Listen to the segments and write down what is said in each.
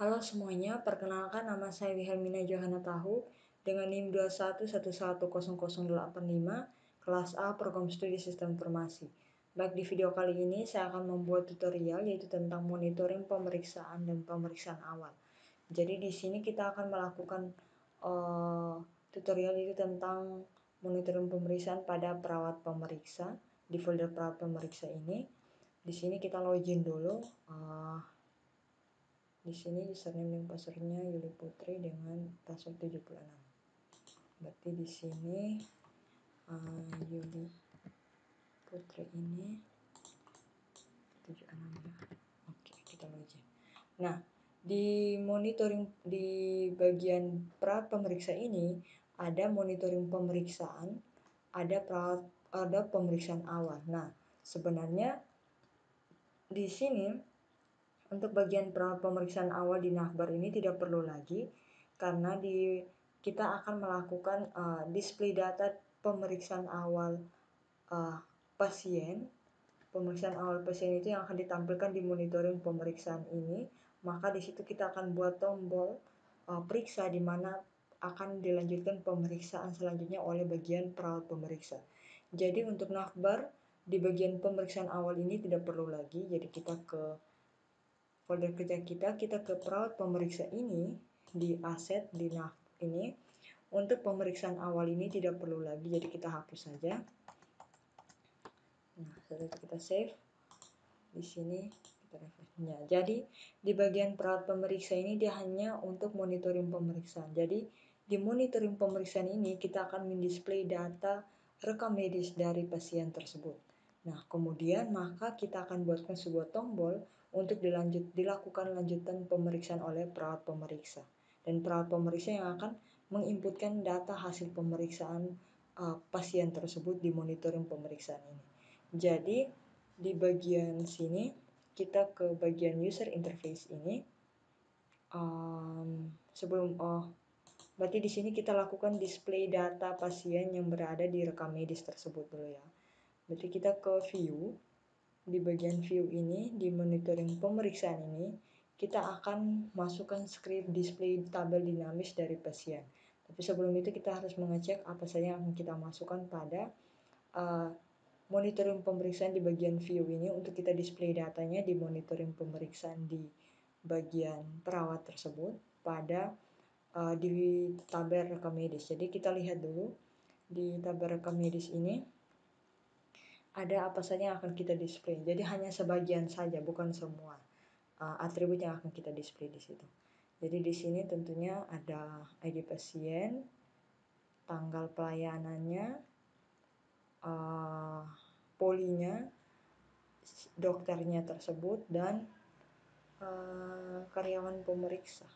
Halo semuanya, perkenalkan nama saya Wilhelmina Johanna Tahu dengan NIM 211101085, kelas A Program Studi Sistem Informasi. Baik, di video kali ini saya akan membuat tutorial yaitu tentang monitoring pemeriksaan dan pemeriksaan awal. Jadi di sini kita akan melakukan tutorial itu tentang monitoring pemeriksaan pada perawat pemeriksa. Di folder perawat pemeriksa ini, di sini kita login dulu. Di sini username dan passwordnya Yuli Putri dengan password 76. Berarti di sini Yuli Putri ini 76 ya. Oke, kita login. Nah, di monitoring di bagian perawat pemeriksa ini ada monitoring pemeriksaan, ada pemeriksaan awal. Nah, sebenarnya di sini untuk bagian pemeriksaan awal di Nahbar ini tidak perlu lagi karena kita akan melakukan display data pemeriksaan awal pasien. Pemeriksaan awal pasien itu yang akan ditampilkan di monitoring pemeriksaan ini. Maka di situ kita akan buat tombol periksa di mana akan dilanjutkan pemeriksaan selanjutnya oleh bagian perawat pemeriksa. Jadi untuk Nahbar di bagian pemeriksaan awal ini tidak perlu lagi. Jadi kita ke folder kerja kita ke perawat pemeriksa ini di aset di ini. Untuk pemeriksaan awal ini tidak perlu lagi, jadi kita hapus saja. Nah, setelah itu kita save. Di sini kita refresh. Nah, jadi di bagian perawat pemeriksa ini dia hanya untuk monitoring pemeriksaan. Jadi di monitoring pemeriksaan ini kita akan mendisplay data rekam medis dari pasien tersebut. Nah, kemudian maka kita akan buatkan sebuah tombol untuk dilakukan lanjutan pemeriksaan oleh perawat pemeriksa. Dan perawat pemeriksa yang akan menginputkan data hasil pemeriksaan pasien tersebut di monitoring pemeriksaan ini. Jadi di bagian sini kita ke bagian user interface ini. Berarti di sini kita lakukan display data pasien yang berada di rekam medis tersebut dulu ya. Berarti kita ke view. Di bagian view ini, di monitoring pemeriksaan ini, kita akan masukkan script display tabel dinamis dari pasien. Tapi sebelum itu kita harus mengecek apa saja yang akan kita masukkan pada monitoring pemeriksaan di bagian view ini untuk kita display datanya di monitoring pemeriksaan di bagian perawat tersebut pada di tabel rekam medis. Jadi kita lihat dulu di tabel rekam medis ini ada apa saja yang akan kita display. Jadi hanya sebagian saja, bukan semua atribut yang akan kita display di situ. Jadi di sini tentunya ada ID pasien, tanggal pelayanannya, polinya, dokternya tersebut, dan karyawan pemeriksa.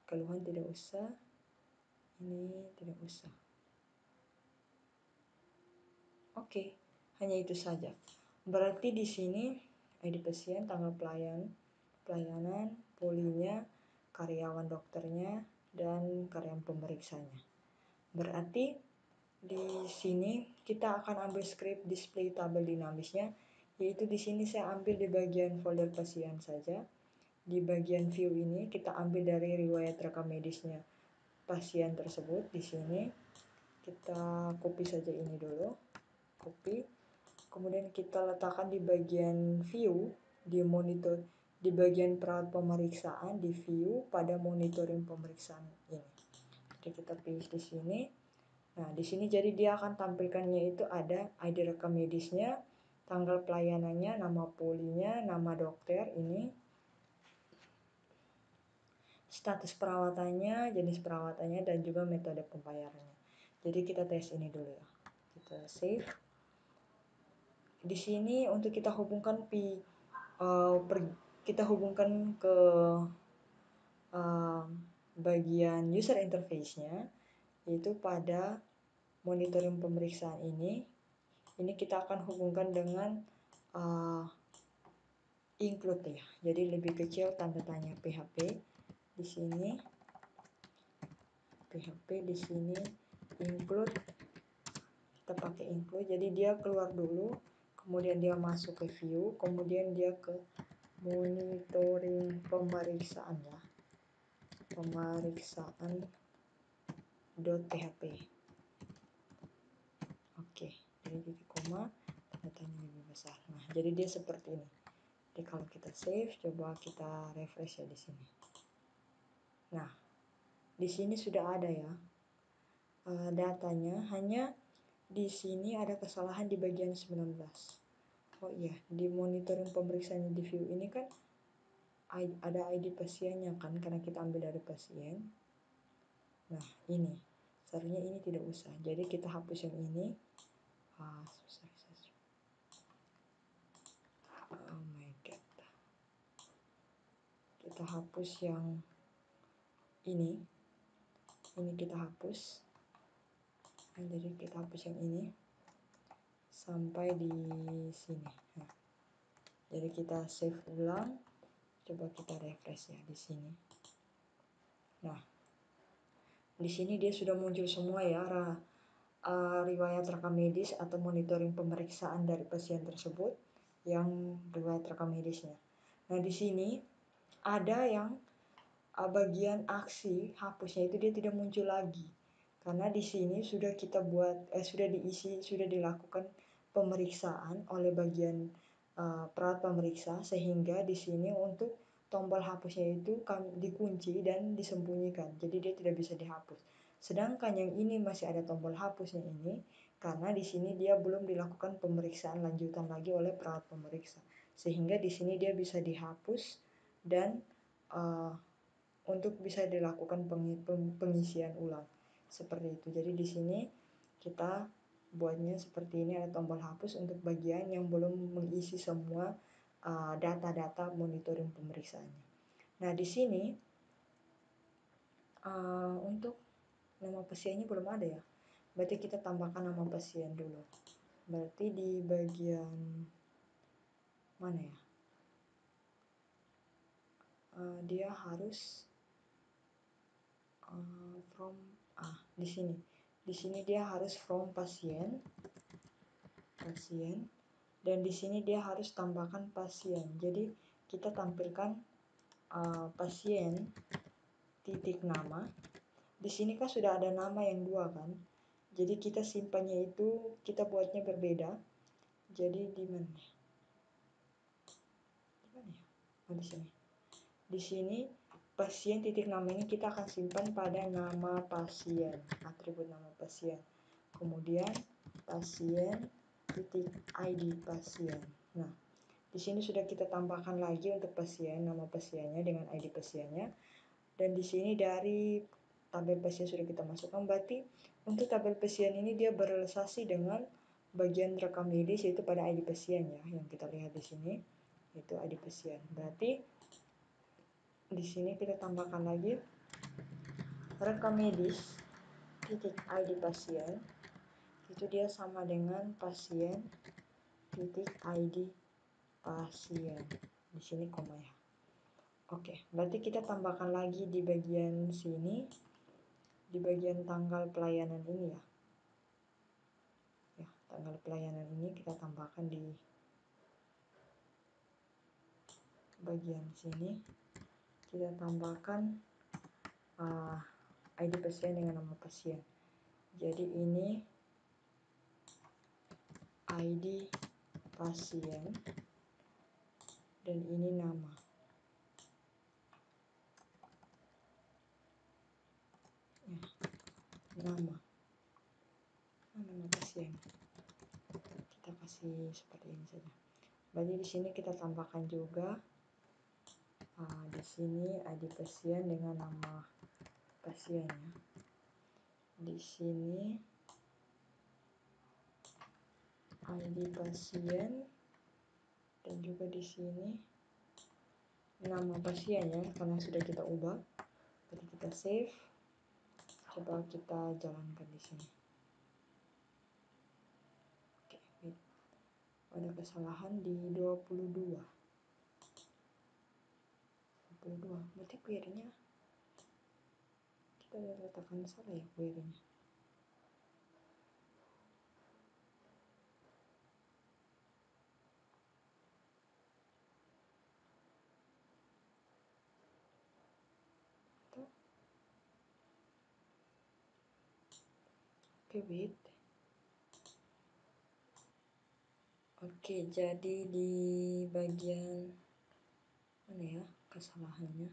Keluhan tidak usah, ini tidak usah. Oke, hanya itu saja. Berarti di sini ID pasien, tanggal pelayanan, polinya, karyawan dokternya, dan karyawan pemeriksanya. Berarti di sini kita akan ambil script display tabel dinamisnya, yaitu di sini saya ambil di bagian folder pasien saja. Di bagian view ini kita ambil dari riwayat rekam medisnya pasien tersebut. Di sini kita copy saja ini dulu, copy. Kemudian kita letakkan di bagian view, di monitor, di bagian perawat pemeriksaan, di view pada monitoring pemeriksaan ini. Jadi kita pilih di sini. Nah, di sini jadi dia akan tampilkannya itu ada ID rekam medisnya, tanggal pelayanannya, nama polinya, nama dokter ini, status perawatannya, jenis perawatannya, dan juga metode pembayarannya. Jadi kita tes ini dulu ya. Kita save. Di sini untuk kita hubungkan kita hubungkan ke bagian user interface-nya, yaitu pada monitoring pemeriksaan ini kita akan hubungkan dengan include ya. Jadi lebih kecil tanda tanya PHP di sini, PHP di sini include, kita pakai include. Jadi dia keluar dulu, kemudian dia masuk ke view, kemudian dia ke monitoring pemeriksaan ya. pemeriksaan.php. Oke, jadi titik koma, tanda tanya lebih besar. Nah, jadi dia seperti ini. Jadi kalau kita save, coba kita refresh ya di sini. Nah, di sini sudah ada ya datanya, hanya di sini ada kesalahan di bagian 19. Oh iya, di monitoring pemeriksaan di view ini kan ada ID pasiennya kan, karena kita ambil dari pasien. Nah, ini seharusnya ini tidak usah, jadi kita hapus yang ini. Susah. Oh my god, kita hapus yang ini kita hapus. Nah, jadi kita hapus yang ini sampai di sini. Nah, jadi kita save ulang, coba kita refresh ya di sini. Nah, di sini dia sudah muncul semua ya riwayat rekam medis atau monitoring pemeriksaan dari pasien tersebut, yang riwayat rekam medisnya. Nah, di sini ada yang bagian aksi hapusnya itu dia tidak muncul lagi, karena di sini sudah kita buat sudah diisi, sudah dilakukan pemeriksaan oleh bagian perawat pemeriksa, sehingga di sini untuk tombol hapusnya itu dikunci dan disembunyikan, jadi dia tidak bisa dihapus. Sedangkan yang ini masih ada tombol hapusnya ini, karena di sini dia belum dilakukan pemeriksaan lanjutan lagi oleh perawat pemeriksa, sehingga di sini dia bisa dihapus dan untuk bisa dilakukan pengisian ulang seperti itu. Jadi di sini kita buatnya seperti ini, ada tombol hapus untuk bagian yang belum mengisi semua data-data monitoring pemeriksaannya. Nah, di sini untuk nama pasiennya belum ada ya, berarti kita tambahkan nama pasien dulu. Berarti di bagian mana ya, dia harus di sini dia harus from pasien, dan di sini dia harus tambahkan pasien. Jadi kita tampilkan pasien titik nama. Di sini kan sudah ada nama yang dua kan, jadi kita simpannya itu kita buatnya berbeda. Jadi di mana ya? Oh, di sini. Di sini pasien titik nama ini kita akan simpan pada nama pasien, atribut nama pasien. Kemudian pasien titik ID pasien. Nah, di sini sudah kita tambahkan lagi untuk pasien, nama pasiennya dengan ID pasiennya. Dan di sini dari tabel pasien sudah kita masukkan, berarti untuk tabel pasien ini dia berrelasi dengan bagian rekam medis, yaitu pada ID pasien ya, yang kita lihat di sini itu ID pasien. Berarti di sini kita tambahkan lagi rekam medis titik ID pasien, itu dia sama dengan pasien titik ID pasien. Di sini koma ya. Oke, berarti kita tambahkan lagi di bagian sini, di bagian tanggal pelayanan ini ya. Ya, tanggal pelayanan ini kita tambahkan di bagian sini. Kita tambahkan ID pasien dengan nama pasien. Jadi ini ID pasien dan ini nama. Ya, nama pasien. Kita kasih seperti ini saja. Berarti di sini kita tambahkan juga di sini ID pasien dengan nama pasiennya. Di sini ID pasien dan juga di sini nama pasiennya, karena sudah kita ubah. Jadi kita save. Coba kita jalankan di sini. Oke, ada kesalahan di 22. Berarti query-nya kita letakkan salah ya, query-nya. Oke, wait. Oke, jadi di bagian mana ya kesalahannya?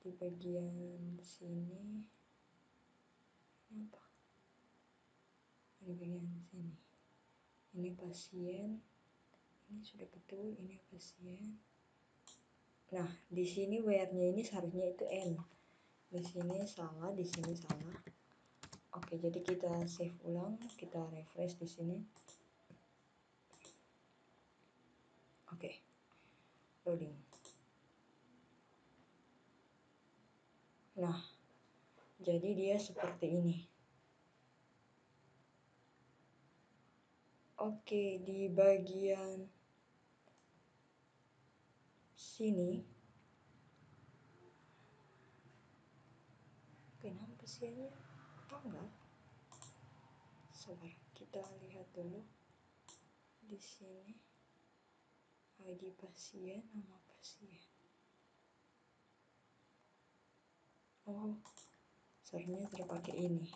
Di bagian sini ini apa? Di bagian sini. Ini pasien. Ini sudah betul, ini pasien. Nah, di sini where-nya ini seharusnya itu N. Di sini salah, di sini salah. Oke, jadi kita save ulang, kita refresh di sini. Oke, loading. Nah, jadi dia seperti ini. Oke, di bagian sini, kenapa pasiennya? Oh enggak, sabar, kita lihat dulu di sini. ID pasien, nama pasien. Oh, seharusnya terpakai ini.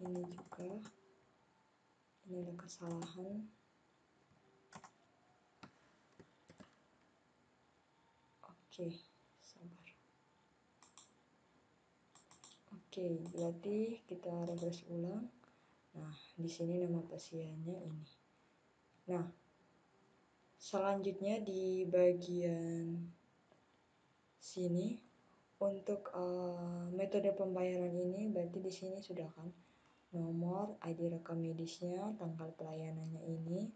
Ini juga. Ini ada kesalahan. Oke, sabar. Oke, berarti kita refresh ulang. Nah, di sini nama pasiennya ini. Nah, selanjutnya di bagian sini untuk metode pembayaran ini berarti di sini sudah kan nomor, ID rekam medisnya, tanggal pelayanannya ini,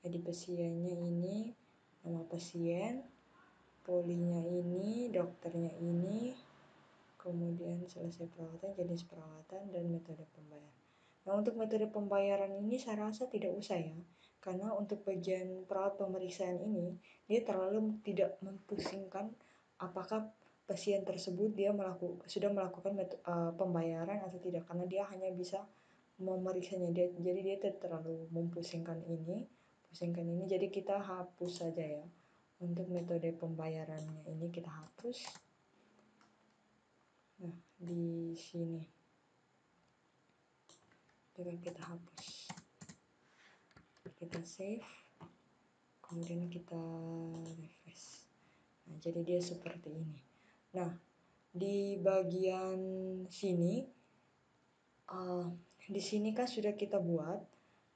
ID pasiennya ini, nama pasien, polinya ini, dokternya ini, kemudian selesai perawatan, jenis perawatan, dan metode pembayaran. Nah, untuk metode pembayaran ini saya rasa tidak usah ya, karena untuk bagian perawat pemeriksaan ini dia terlalu tidak mempusingkan apakah pasien tersebut dia sudah melakukan pembayaran atau tidak, karena dia hanya bisa memeriksanya dia, jadi dia tidak terlalu pusingkan ini, jadi kita hapus saja ya. Untuk metode pembayarannya ini kita hapus. Nah, di sini juga kita hapus, kita save, kemudian kita refresh. Nah, jadi dia seperti ini. Nah, di bagian sini di sini kan sudah kita buat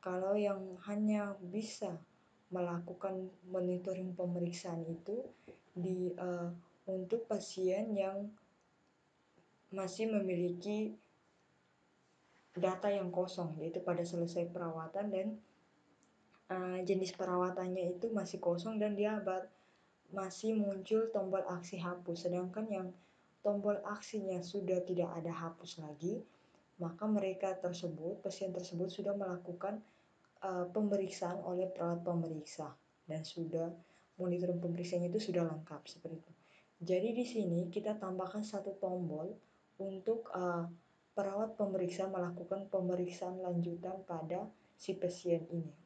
kalau yang hanya bisa melakukan monitoring pemeriksaan itu untuk pasien yang masih memiliki data yang kosong, yaitu pada selesai perawatan dan jenis perawatannya itu masih kosong dan dia masih muncul tombol aksi hapus. Sedangkan yang tombol aksinya sudah tidak ada hapus lagi, maka pasien tersebut sudah melakukan pemeriksaan oleh perawat pemeriksa dan sudah monitoring pemeriksaannya itu sudah lengkap seperti itu. Jadi di sini kita tambahkan satu tombol untuk perawat pemeriksa melakukan pemeriksaan lanjutan pada si pasien ini.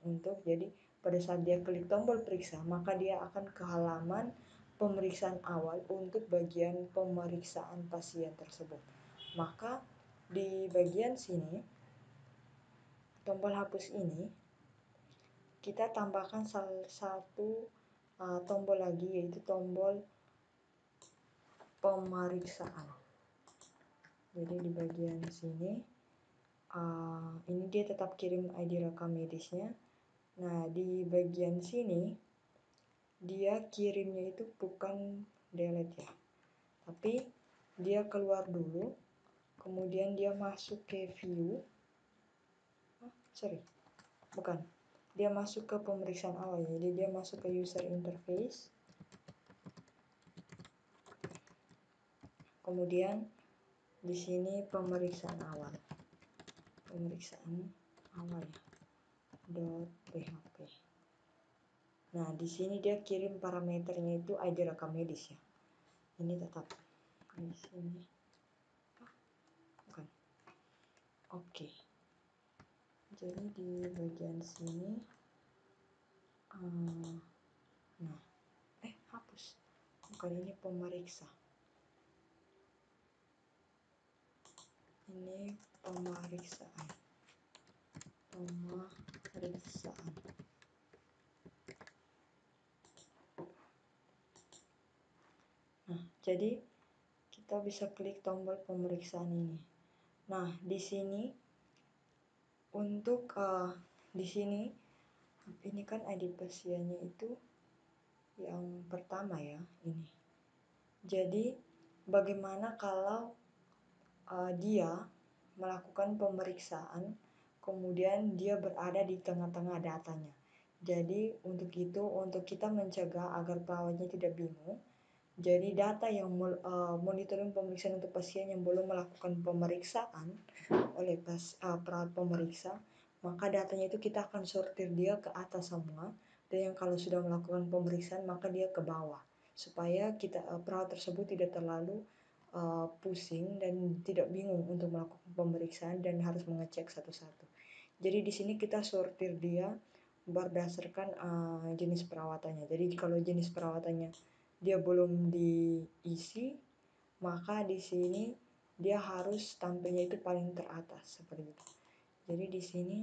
Jadi pada saat dia klik tombol periksa, maka dia akan ke halaman pemeriksaan awal untuk bagian pemeriksaan pasien tersebut. Maka di bagian sini tombol hapus ini kita tambahkan satu tombol lagi, yaitu tombol pemeriksaan. Jadi di bagian sini ini dia tetap kirim ID rekam medisnya. Nah, di bagian sini dia kirimnya itu bukan delete ya, tapi dia keluar dulu, kemudian dia masuk ke view. Dia masuk ke pemeriksaan awal ya. Jadi dia masuk ke user interface, kemudian di sini pemeriksaan awal ya, .php. Nah, di sini dia kirim parameternya itu ID rekam medis ya. Ini tetap di sini. Bukan. Oke. Jadi di bagian sini hapus. Bukan, ini pemeriksa. Ini pemeriksaan. Nah, jadi kita bisa klik tombol pemeriksaan ini. Nah, di sini untuk di sini ini kan ID pasiennya itu yang pertama ya, ini. Jadi bagaimana kalau dia melakukan pemeriksaan kemudian dia berada di tengah-tengah datanya. Jadi untuk itu, untuk kita mencegah agar perawatnya tidak bingung, jadi data yang monitoring pemeriksaan untuk pasien yang belum melakukan pemeriksaan oleh perawat pemeriksa, maka datanya itu kita akan sortir dia ke atas semua, dan yang kalau sudah melakukan pemeriksaan maka dia ke bawah, supaya kita perawat tersebut tidak terlalu pusing dan tidak bingung untuk melakukan pemeriksaan dan harus mengecek satu-satu. Jadi di sini kita sortir dia berdasarkan jenis perawatannya. Jadi kalau jenis perawatannya dia belum diisi, maka di sini dia harus tampilnya itu paling teratas seperti itu. Jadi di sini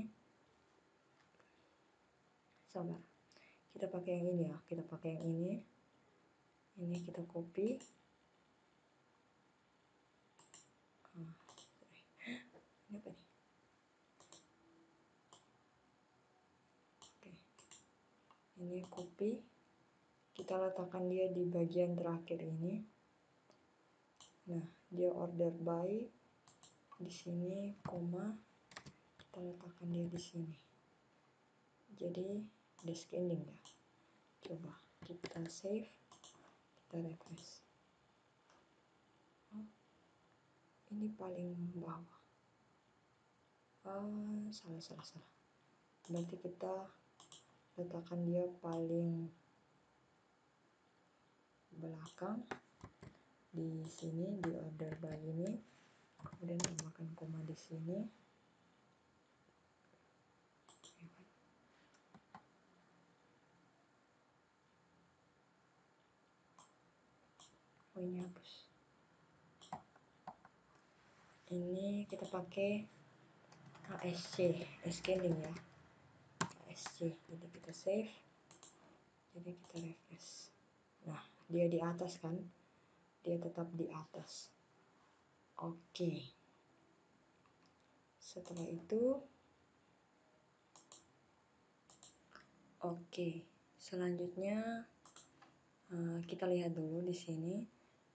sabar. Kita pakai yang ini ya, kita pakai yang ini. Ini kita copy. Ini apa nih? Oke. Ini copy. Kita letakkan dia di bagian terakhir ini. Nah, dia order by di sini, koma, kita letakkan dia di sini. Jadi di scanning ya. Coba kita save, kita refresh. Oh, ini paling bawah. Salah. Berarti kita letakkan dia paling belakang di sini, di order by ini, kemudian tambahkan koma di sini. Oh, ini hapus. Ini kita pakai ASC, scanning ya, ASC. Jadi kita save, jadi kita refresh. Nah, dia di atas kan, dia tetap di atas. Oke. Setelah itu, selanjutnya kita lihat dulu di sini.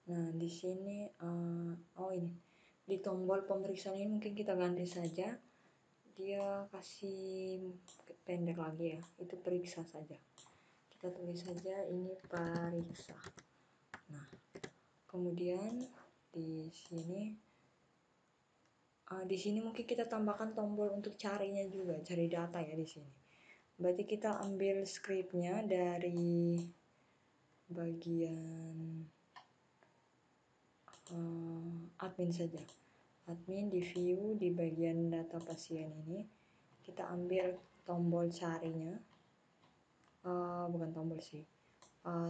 Nah, di sini ini di tombol pemeriksaan ini mungkin kita ganti saja. Dia kasih pendek lagi ya, itu periksa saja. Kita tulis saja ini periksa. Nah, kemudian di sini mungkin kita tambahkan tombol untuk carinya juga, cari data ya di sini. Berarti kita ambil scriptnya dari bagian admin saja. Admin di view di bagian data pasien ini kita ambil tombol carinya, bukan tombol sih,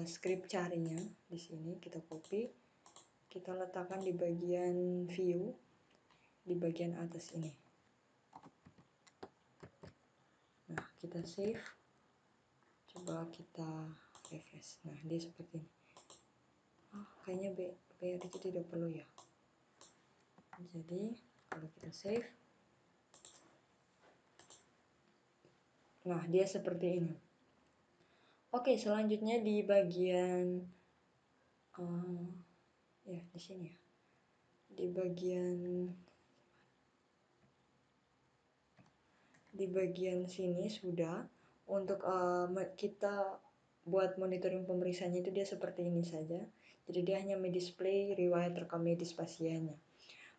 script carinya di sini kita copy, kita letakkan di bagian view di bagian atas ini. Nah, kita save, coba kita refresh. Nah, dia seperti ini. Kayaknya BR itu tidak perlu ya. Jadi kalau kita save, nah dia seperti ini. Oke, selanjutnya di bagian ya di sini ya, di bagian sini sudah. Untuk kita buat monitoring pemeriksaannya itu dia seperti ini saja. Jadi dia hanya mendisplay riwayat rekam medis pasiennya.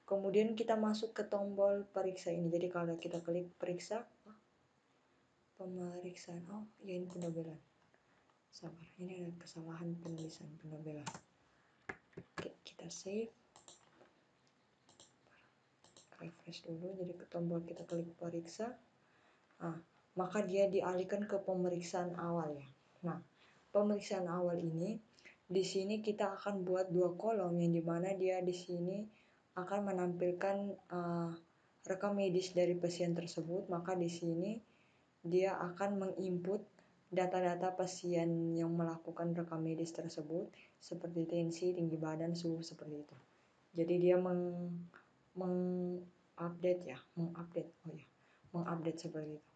Kemudian kita masuk ke tombol periksa ini. Jadi kalau kita klik periksa, pemeriksaan, oh ya ini pendabelan. Sabar, ini ada kesalahan penulisan pendabelan. Oke, kita save, refresh dulu. Jadi ke tombol kita klik periksa. Maka dia dialihkan ke pemeriksaan awal ya. Nah, pemeriksaan awal ini di sini kita akan buat 2 kolom, yang dimana dia di sini akan menampilkan rekam medis dari pasien tersebut, maka di sini dia akan menginput data-data pasien yang melakukan rekam medis tersebut seperti tensi, tinggi badan, suhu seperti itu. Jadi dia mengupdate seperti itu.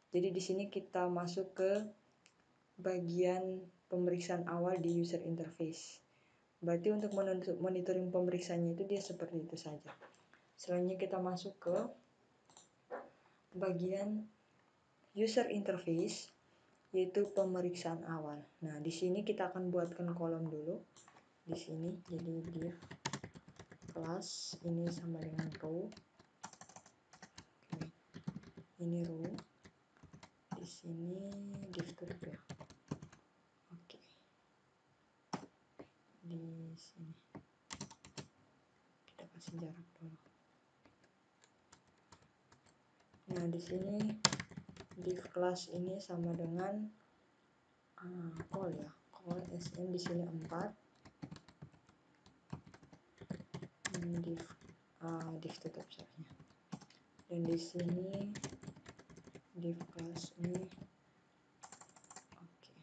Jadi di sini kita masuk ke bagian pemeriksaan awal di user interface. Berarti untuk monitoring pemeriksaannya itu dia seperti itu saja. Selanjutnya kita masuk ke bagian user interface, yaitu pemeriksaan awal. Nah, di sini kita akan buatkan kolom dulu. Di sini jadi div kelas ini sama dengan row. Oke. Ini row. Di sini div tutup ya. Oke. Di sini kita kasih jarak dulu. Nah, di sini div kelas ini sama dengan call ya. Call sm di sini 4. Ini div tutup soalnya. Dan di sini div kelas ini oke.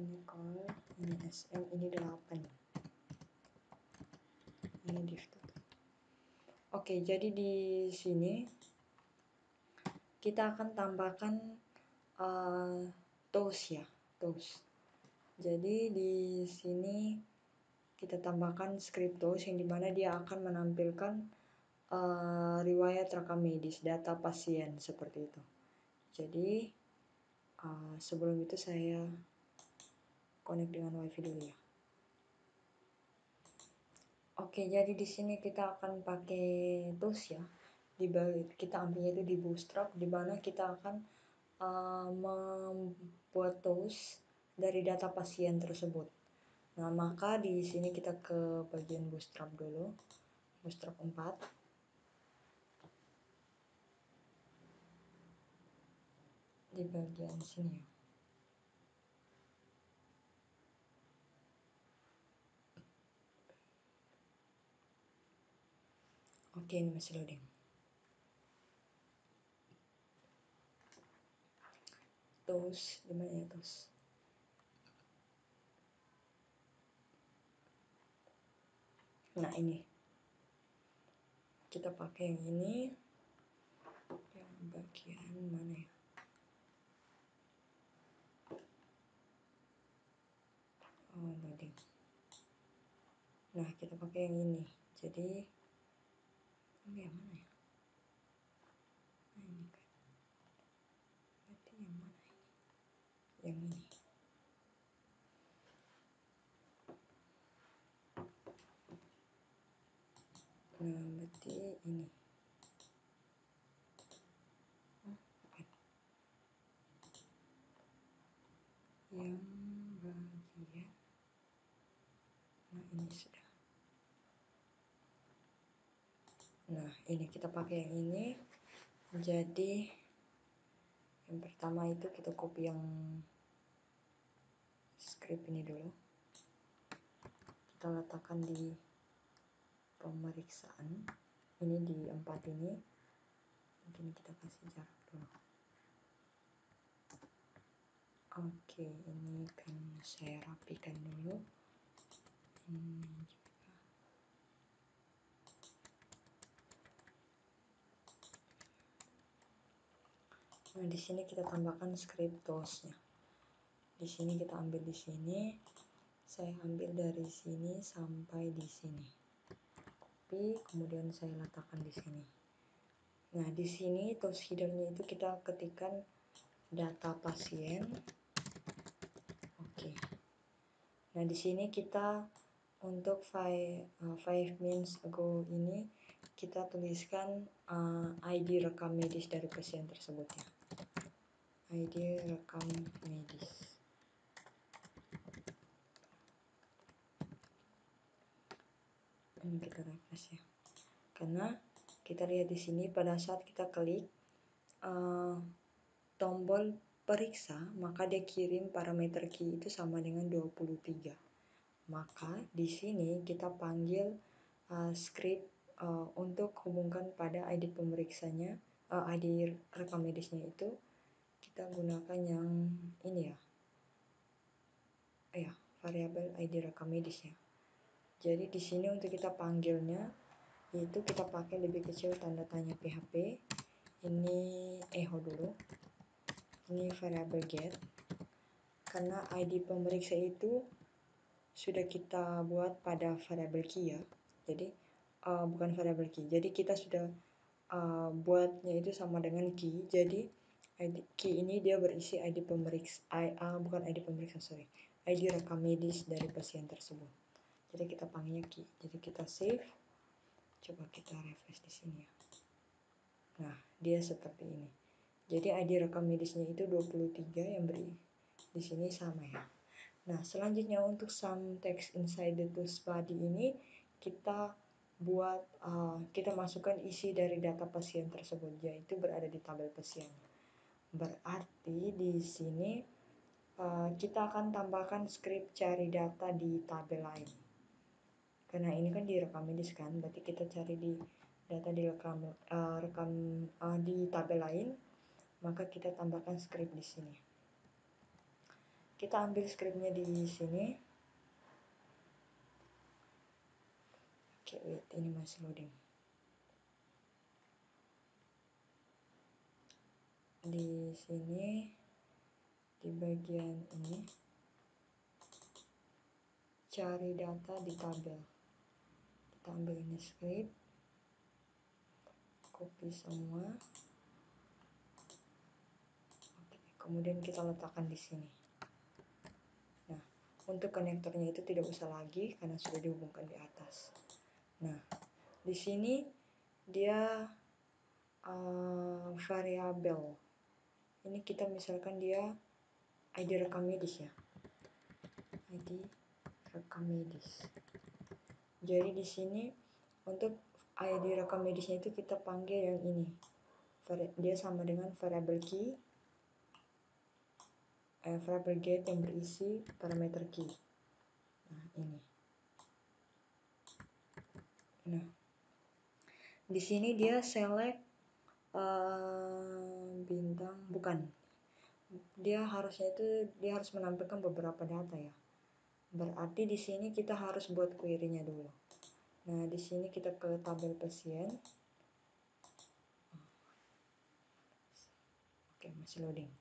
Ini call, ini sm, ini 8. Ini div tutup. Oke, jadi di sini kita akan tambahkan tools ya, tools. Jadi di sini kita tambahkan script tools yang dimana dia akan menampilkan riwayat rekam medis, data pasien seperti itu. Jadi sebelum itu saya connect dengan wifi dulu ya. Oke, jadi di sini kita akan pakai tools ya. Kita ambilnya itu di Bootstrap, di mana kita akan membuat tools dari data pasien tersebut. Nah, maka di sini kita ke bagian Bootstrap dulu, Bootstrap 4. Di bagian sini ya. Oke, ini masih loading. Tools, dimana ya tools? Nah, ini kita pakai yang ini, yang bagian mana ya? Oh, loading. Nah, kita pakai yang ini. Jadi ini yang mana ya? Nah, ini kan. Berarti yang mana ini? Yang ini. Nah, berarti ini. Oh, bukan. Yang bagian. Nah, ini sudah. Nah, ini kita pakai yang ini. Jadi yang pertama itu kita copy yang script ini dulu. Kita letakkan di pemeriksaan. Ini di 4 ini. Mungkin kita kasih jarak dulu. Oke, ini kan saya rapikan dulu. Ini juga. Nah, di sini kita tambahkan script toolsnya. Di sini kita ambil di sini. Saya ambil dari sini sampai di sini. Copy, kemudian saya letakkan di sini. Nah, di sini tools headernya itu kita ketikkan data pasien. Oke. Nah, di sini kita untuk 5 minutes ago ini kita tuliskan ID rekam medis dari pasien tersebut ya. ID rekam medis. Ini kita refresh ya. Karena kita lihat di sini pada saat kita klik tombol periksa, maka dia kirim parameter key itu sama dengan 23. Maka di sini kita panggil script untuk hubungkan pada ID pemeriksanya, ID rekam medisnya itu kita gunakan yang ini ya, variabel ID rekam medis ya. Jadi di sini untuk kita panggilnya itu kita pakai lebih kecil tanda tanya PHP. Ini echo dulu. Ini variabel get. Karena ID pemeriksa itu sudah kita buat pada variabel key ya. Jadi bukan variabel key. Jadi kita sudah buatnya itu sama dengan key. Jadi key ini dia berisi ID pemeriksa, bukan ID pemeriksa, ID rekam medis dari pasien tersebut. Jadi kita panggilnya key. Jadi kita save. Coba kita refresh di sini ya. Nah, dia seperti ini. Jadi ID rekam medisnya itu 23 yang beri di sini sama ya. Nah, selanjutnya untuk some text inside the tools body ini kita buat kita masukkan isi dari data pasien tersebut, yaitu berada di tabel pasien. Berarti di sini kita akan tambahkan script cari data di tabel lain. Karena ini kan di rekam medis kan, berarti kita cari di data di di tabel lain, maka kita tambahkan script di sini. Kita ambil scriptnya di sini. Oke, wait, ini masih loading. Di sini di bagian ini cari data di tabel. Kita ambil ini script, copy semua. Oke, kemudian kita letakkan di sini. Nah, untuk konektornya itu tidak usah lagi karena sudah dihubungkan di atas. Nah, di sini dia variabel. Ini kita misalkan dia ID rekam medis ya. ID rekam medis. Jadi di sini untuk ID rekam medisnya itu kita panggil yang ini. Dia sama dengan variabel key, variabel get yang berisi parameter key. Nah, ini. Nah, di sini dia select bintang, bukan. Dia harus menampilkan beberapa data ya. Berarti di sini kita harus buat query-nya dulu. Nah, di sini kita ke tabel pasien. Oke, masih loading.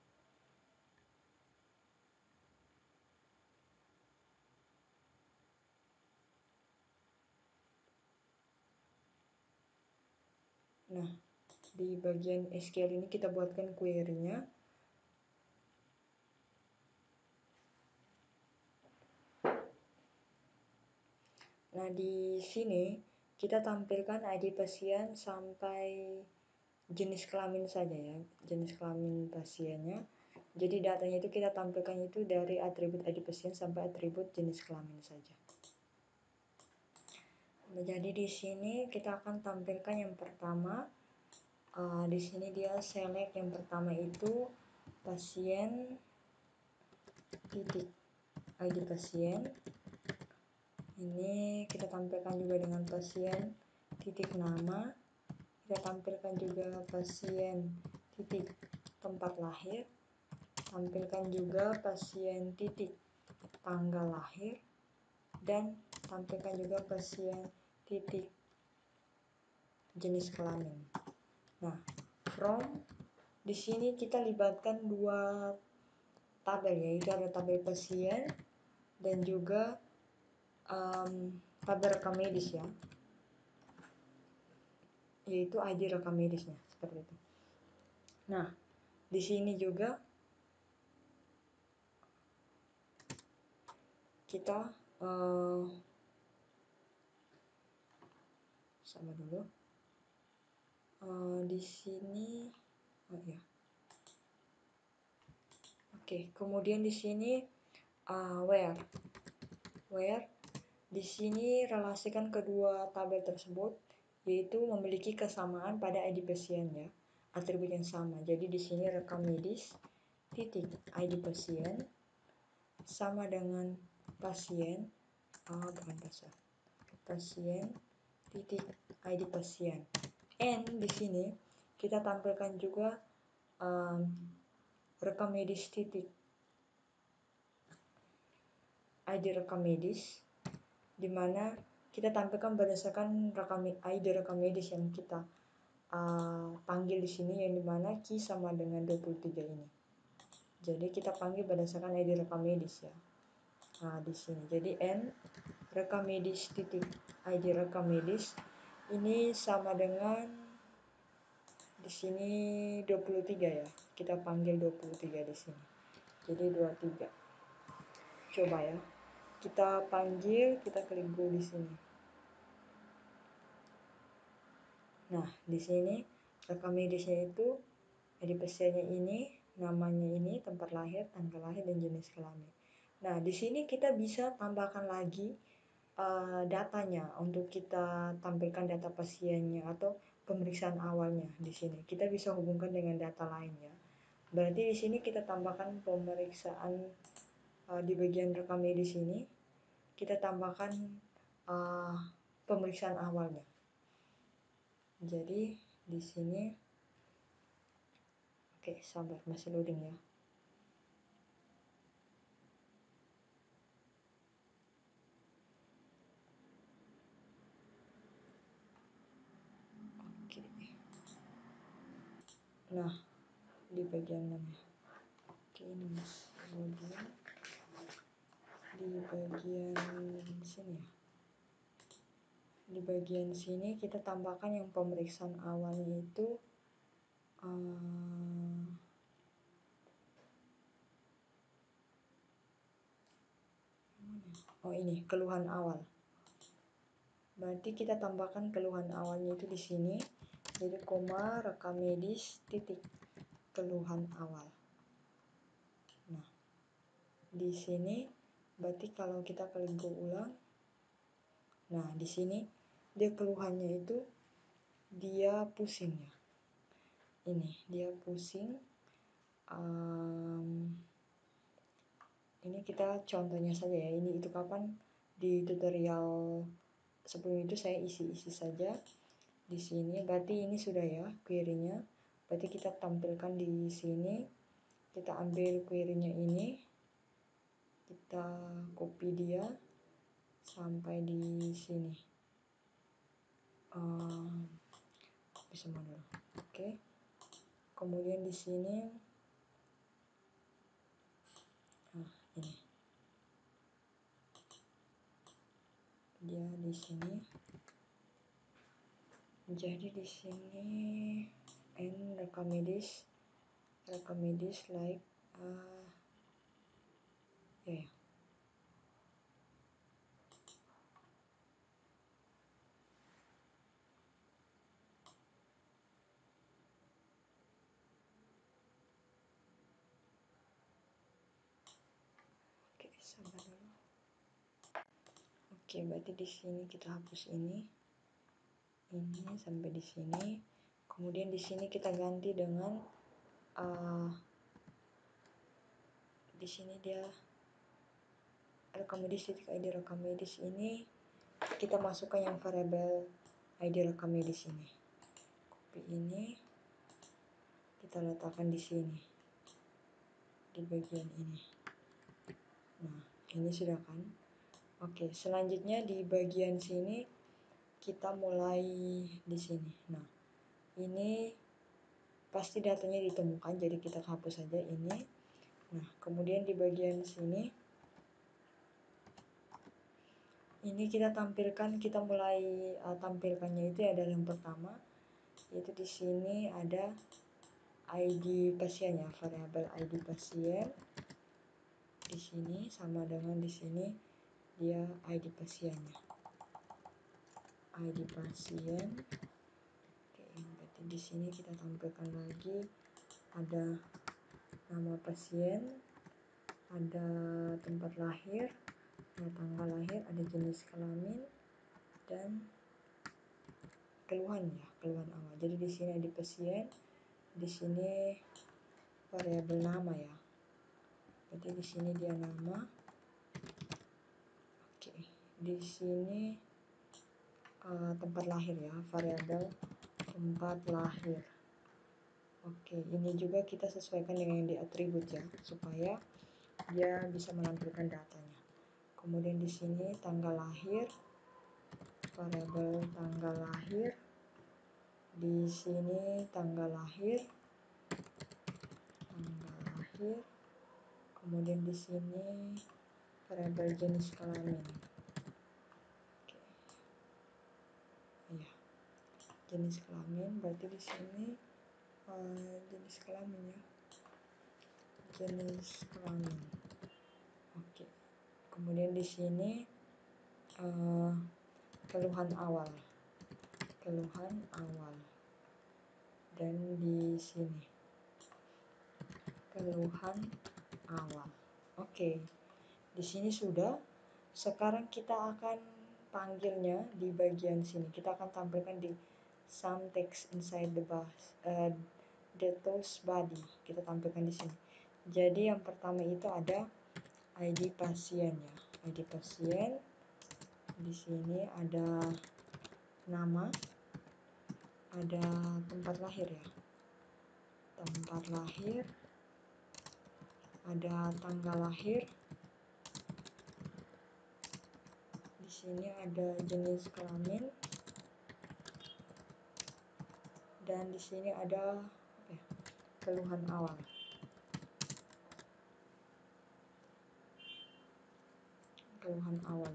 Nah, di bagian SQL ini kita buatkan query-nya. Nah, di sini kita tampilkan ID pasien sampai jenis kelamin saja ya, jenis kelamin pasiennya. Jadi datanya itu kita tampilkan itu dari atribut ID pasien sampai atribut jenis kelamin saja. Nah, jadi di sini kita akan tampilkan yang pertama. Di sini dia select yang pertama itu pasien titik ID pasien. Ini kita tampilkan juga dengan pasien titik nama. Kita tampilkan juga pasien titik tempat lahir. Tampilkan juga pasien titik tanggal lahir. Dan tampilkan juga pasien titik jenis kelamin. Nah, from di sini kita libatkan dua tabel, yaitu ada tabel pasien dan juga tabel rekam medis ya, yaitu ID rekam medisnya seperti itu. Nah, di sini juga kita sama dulu. Di sini ya. Oke, kemudian di sini where di sini relasikan kedua tabel tersebut, yaitu memiliki kesamaan pada ID pasien ya, atribut yang sama. Jadi di sini rekam medis titik ID pasien sama dengan pasien pasien titik ID pasien. And di sini kita tampilkan juga rekam medis titik ID rekam medis, di mana kita tampilkan berdasarkan ID rekam medis yang kita panggil di sini, yang dimana key sama dengan 23 ini. Jadi kita panggil berdasarkan ID rekam medis ya. Nah di sini jadi N rekam medis titik ID rekam medis ini sama dengan di sini 23 ya. Kita panggil 23 di sini. Jadi 23. Coba ya. Kita panggil, kita klik go di sini. Nah, di sini rekam medisnya itu ID pasiennya ini, namanya ini, tempat lahir, tanggal lahir, dan jenis kelamin. Nah, di sini kita bisa tambahkan lagi datanya untuk kita tampilkan data pasiennya atau pemeriksaan awalnya di sini. Kita bisa hubungkan dengan data lainnya. Berarti di sini kita tambahkan pemeriksaan di bagian rekam medis ini, kita tambahkan pemeriksaan awalnya. Jadi di sini oke, sabar, masih loading ya. Oke. Nah, di bagian mana? Oke, ini masih loading. Di bagian sini ya. Di bagian sini kita tambahkan yang pemeriksaan awalnya itu oh ini keluhan awal. Berarti kita tambahkan keluhan awalnya itu di sini. Jadi koma rekam medis titik keluhan awal. Nah, di sini berarti kalau kita klik go ulang, nah di sini dia keluhannya itu dia pusing ya. Ini dia pusing. Ini kita contohnya saja ya. Ini itu kapan di tutorial sebelum itu saya isi saja di sini. Berarti ini sudah ya query-nya. Berarti kita tampilkan di sini. Kita ambil query-nya ini. Kita copy dia sampai di sini. Copy semua dulu. Oke. Kemudian di sini ini. Dia di sini. Jadi di sini N rekam medis like ya. Oke, sabar dulu. Oke, berarti di sini kita hapus ini sampai di sini. Kemudian di sini kita ganti dengan di sini dia rekam medis titik ID rekam medis ini kita masukkan yang variabel ID rekam medis ini. Copy ini kita letakkan di sini di bagian ini. Nah, ini sudah kan. Oke, selanjutnya di bagian sini kita mulai di sini. Nah, ini pasti datanya ditemukan, jadi kita hapus saja ini. Nah, kemudian di bagian sini ini kita tampilkan, kita mulai tampilkannya itu adalah yang pertama, yaitu di sini ada ID pasiennya, variabel ID pasien. Di sini sama dengan di sini dia ID pasiennya. ID pasien. Oke, berarti di sini kita tampilkan lagi ada nama pasien, ada tempat lahir, ada tanggal lahir, ada jenis kelamin, dan keluhan ya, keluhan awal. Jadi di sini ada pasien, di sini variabel nama ya. Berarti di sini dia nama. Oke, di sini tempat lahir ya, variabel tempat lahir. Oke, ini juga kita sesuaikan dengan yang di atribut ya, supaya dia bisa menampilkan datanya. Kemudian di sini tanggal lahir, variabel tanggal lahir. Di sini tanggal lahir. Kemudian di sini variabel jenis kelamin. Oke. Ya. Jenis kelamin berarti di sini jenis kelamin ya. Jenis kelamin. Oke. Kemudian di sini keluhan awal. Keluhan awal. Dan di sini keluhan awal. Oke. Di sini sudah. Sekarang kita akan panggilnya di bagian sini. Kita akan tampilkan di some text inside the toast body. Kita tampilkan di sini. Jadi yang pertama itu ada ID pasien ya. ID pasien. Di sini ada nama, ada tempat lahir ya. Tempat lahir. Ada tanggal lahir. Di sini ada jenis kelamin. Dan di sini ada keluhan awal. Keluhan awal.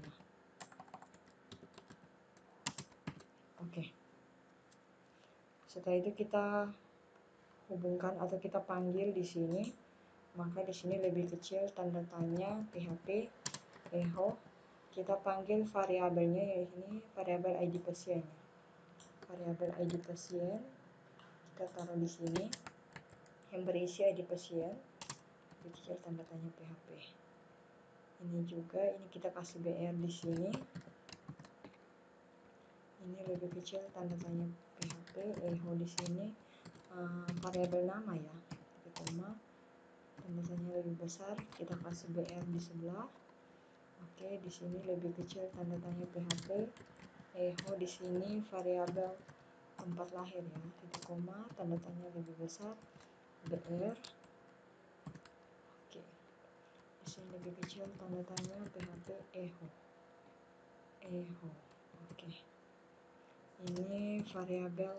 Oke. Setelah itu kita hubungkan atau kita panggil di sini. Maka di sini lebih kecil tanda tanya PHP echo. Kita panggil variabelnya yaitu variabel ID pasien. Variabel ID pasien kita taruh di sini yang berisi ID pasien lebih kecil tanda tanya PHP. Ini juga ini kita kasih BR di sini. Ini lebih kecil tanda tanya PHP echo di sini variabel nama ya. Koma tanda tanya lebih besar kita kasih BR di sebelah. Oke, di sini lebih kecil tanda tanya PHP echo di sini variabel tempat lahir ya, titik koma tanda tanya lebih besar BR. Oke, di sini lebih kecil tanda tanya PHP echo. Oke, ini variabel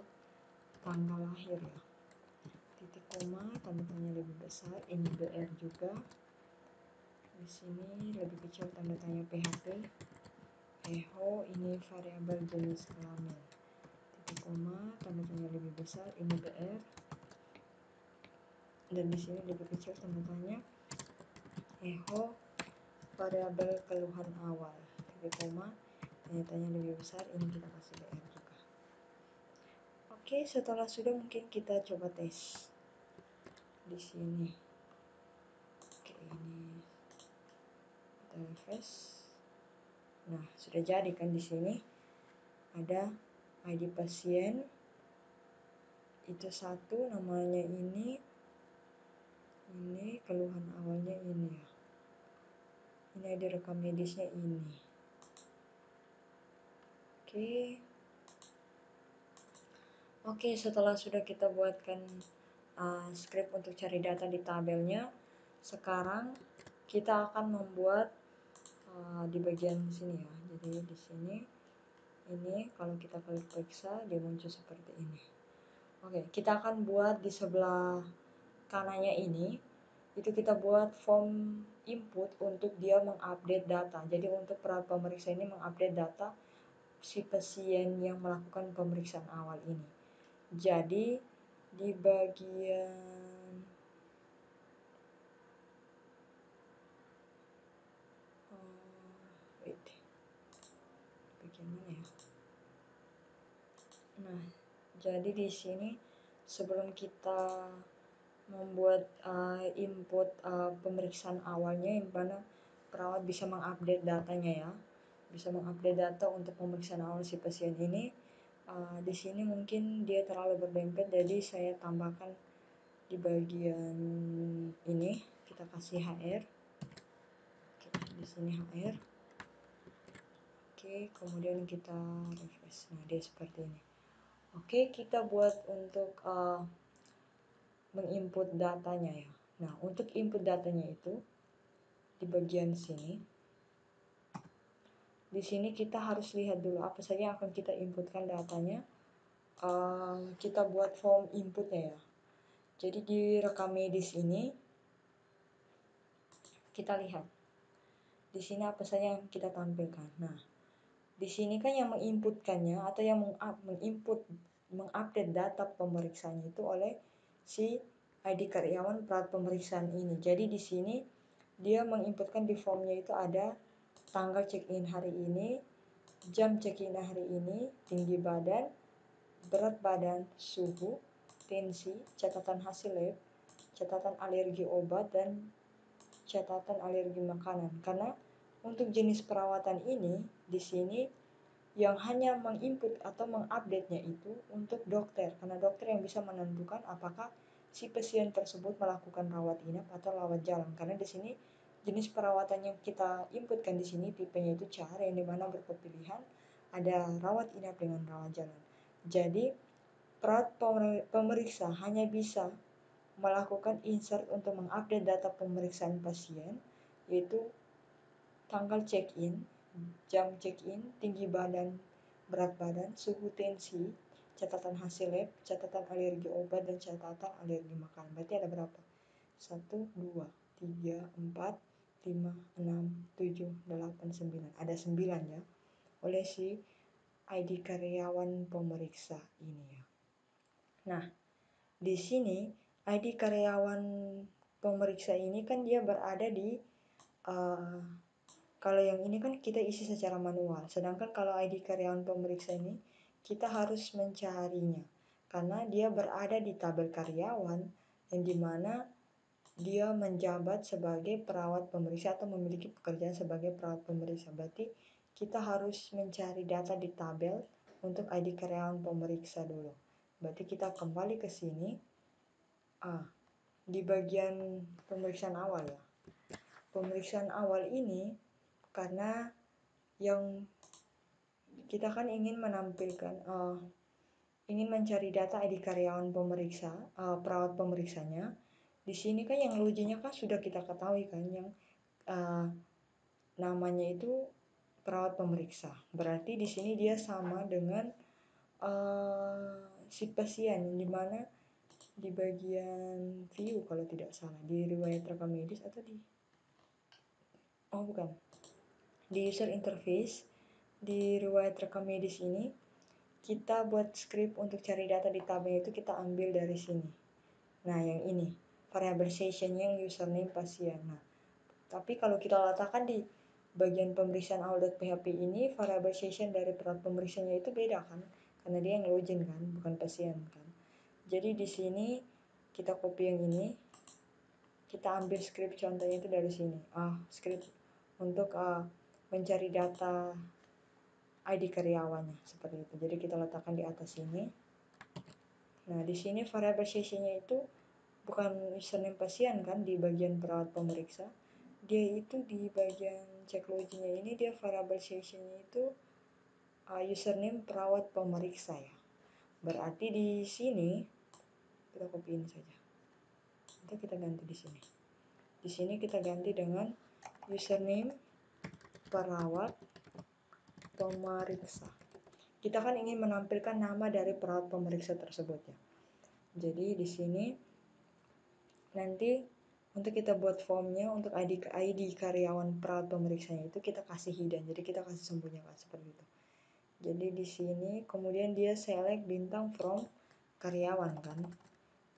tanggal lahir ya, titik koma tanda tanya lebih besar. Ini BR juga. Di sini lebih kecil tanda tanya PHP echo. Ini variabel jenis kelamin, titik koma tanda tanya lebih besar. Ini BR. Dan di sini lebih kecil tanda tanya echo variabel keluhan awal, titik koma tanda tanya lebih besar. Ini kita kasih BR juga. Oke, setelah sudah mungkin kita coba tes di sini. Oke, ini kita refresh. Nah, sudah jadi kan di sini ada ID pasien itu satu, namanya ini keluhan awalnya ini ya. Ini ada rekam medisnya ini. Oke, setelah sudah kita buatkan script untuk cari data di tabelnya, sekarang kita akan membuat di bagian sini ya. Jadi di sini ini kalau kita klik periksa dia muncul seperti ini. Oke, kita akan buat di sebelah kanannya ini itu kita buat form input untuk dia mengupdate data. Jadi untuk pemeriksa ini mengupdate data si pasien yang melakukan pemeriksaan awal ini. Jadi di bagian bagian mana ya? Nah, jadi di sini sebelum kita membuat input pemeriksaan awalnya yang mana perawat bisa mengupdate datanya ya, bisa mengupdate data untuk pemeriksaan awal si pasien ini. Di sini mungkin dia terlalu berdempet, jadi saya tambahkan di bagian ini kita kasih HR. Oke, di sini HR. Oke, kemudian kita refresh. Nah, dia seperti ini. Oke, kita buat untuk menginput datanya ya. Nah, untuk input datanya itu di bagian sini. Di sini kita harus lihat dulu apa saja yang akan kita inputkan datanya. Kita buat form inputnya ya. Jadi di rekam medis ini kita lihat di sini apa saja yang kita tampilkan. Nah, di sini kan yang menginputkannya atau yang mengupdate data pemeriksanya itu oleh si ID karyawan perawat pemeriksaan ini. Jadi di sini dia menginputkan di formnya itu ada tanggal check-in hari ini, jam check-in hari ini, tinggi badan, berat badan, suhu, tensi, catatan hasil lab, catatan alergi obat, dan catatan alergi makanan. Karena untuk jenis perawatan ini di sini yang hanya menginput atau mengupdate-nya itu untuk dokter, karena dokter yang bisa menentukan apakah si pasien tersebut melakukan rawat inap atau rawat jalan. Karena di sini jenis perawatan yang kita inputkan di sini tipenya itu CAR, yang dimana berpilihan ada rawat inap dengan rawat jalan. Jadi perawat pemeriksa hanya bisa melakukan insert untuk mengupdate data pemeriksaan pasien, yaitu tanggal check-in, jam check-in, tinggi badan, berat badan, suhu, tensi, catatan hasil lab, catatan alergi obat, dan catatan alergi makanan. Berarti ada berapa? 1, 2, 3, 4, 5, 6, 7, 8, 9. Ada 9 ya, oleh si ID karyawan pemeriksa ini ya. Nah, di sini ID karyawan pemeriksa ini kan dia berada di kalau yang ini kan kita isi secara manual, sedangkan kalau ID karyawan pemeriksa ini kita harus mencarinya karena dia berada di tabel karyawan yang dimana dia menjabat sebagai perawat pemeriksa atau memiliki pekerjaan sebagai perawat pemeriksa. Berarti kita harus mencari data di tabel untuk ID karyawan pemeriksa dulu. Berarti kita kembali ke sini di bagian pemeriksaan awal ya. Pemeriksaan awal ini karena yang kita kan ingin menampilkan ingin mencari data ID karyawan pemeriksa, perawat pemeriksanya. Di sini kan yang loginnya kan sudah kita ketahui kan, yang namanya itu perawat pemeriksa. Berarti di sini dia sama dengan si pasien, di mana di bagian view kalau tidak salah, di riwayat rekam medis atau di user interface, di riwayat rekam medis ini kita buat script untuk cari data di tabel itu kita ambil dari sini. Nah, yang ini variable session yang username pasien. Nah, tapi kalau kita letakkan di bagian pemeriksaan awal.php ini, variable session dari perawat pemeriksanya itu beda kan, karena dia yang login kan, bukan pasien kan. Jadi di sini kita copy yang ini, kita ambil script contohnya itu dari sini. Script untuk mencari data ID karyawannya seperti itu. Jadi kita letakkan di atas sini. Nah, di sini variable sessionnya itu bukan username pasien kan di bagian perawat pemeriksa. Dia itu di bagian cek loginnya ini dia variable sessionnya itu username perawat pemeriksa ya. Berarti di sini kita copy ini saja. Atau kita ganti di sini. Di sini kita ganti dengan username perawat pemeriksa. Kita kan ingin menampilkan nama dari perawat pemeriksa tersebut ya. Jadi di sini nanti untuk kita buat formnya untuk ID karyawan perawat pemeriksanya itu kita kasih hidden. Jadi kita kasih sembunyikan seperti itu. Jadi di sini kemudian dia select bintang from karyawan kan.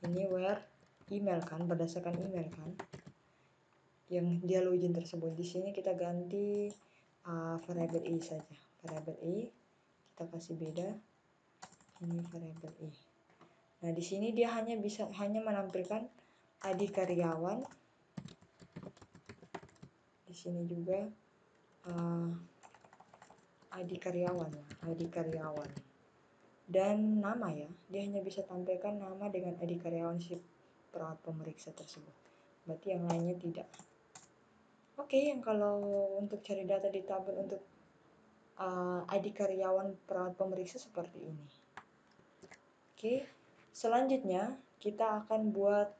Ini where email kan, berdasarkan email kan yang dia login tersebut. Di sini kita ganti variable i saja. Variable i kita kasih beda. Ini variable i. Nah, di sini dia hanya menampilkan ID karyawan. Di sini juga ID karyawan ya, ID karyawan. Dan nama ya, dia hanya bisa tampilkan nama dengan ID karyawan si perawat pemeriksa tersebut. Berarti yang lainnya tidak. Oke, yang kalau untuk cari data di tabel untuk ID karyawan perawat pemeriksa seperti ini. Oke, selanjutnya kita akan buat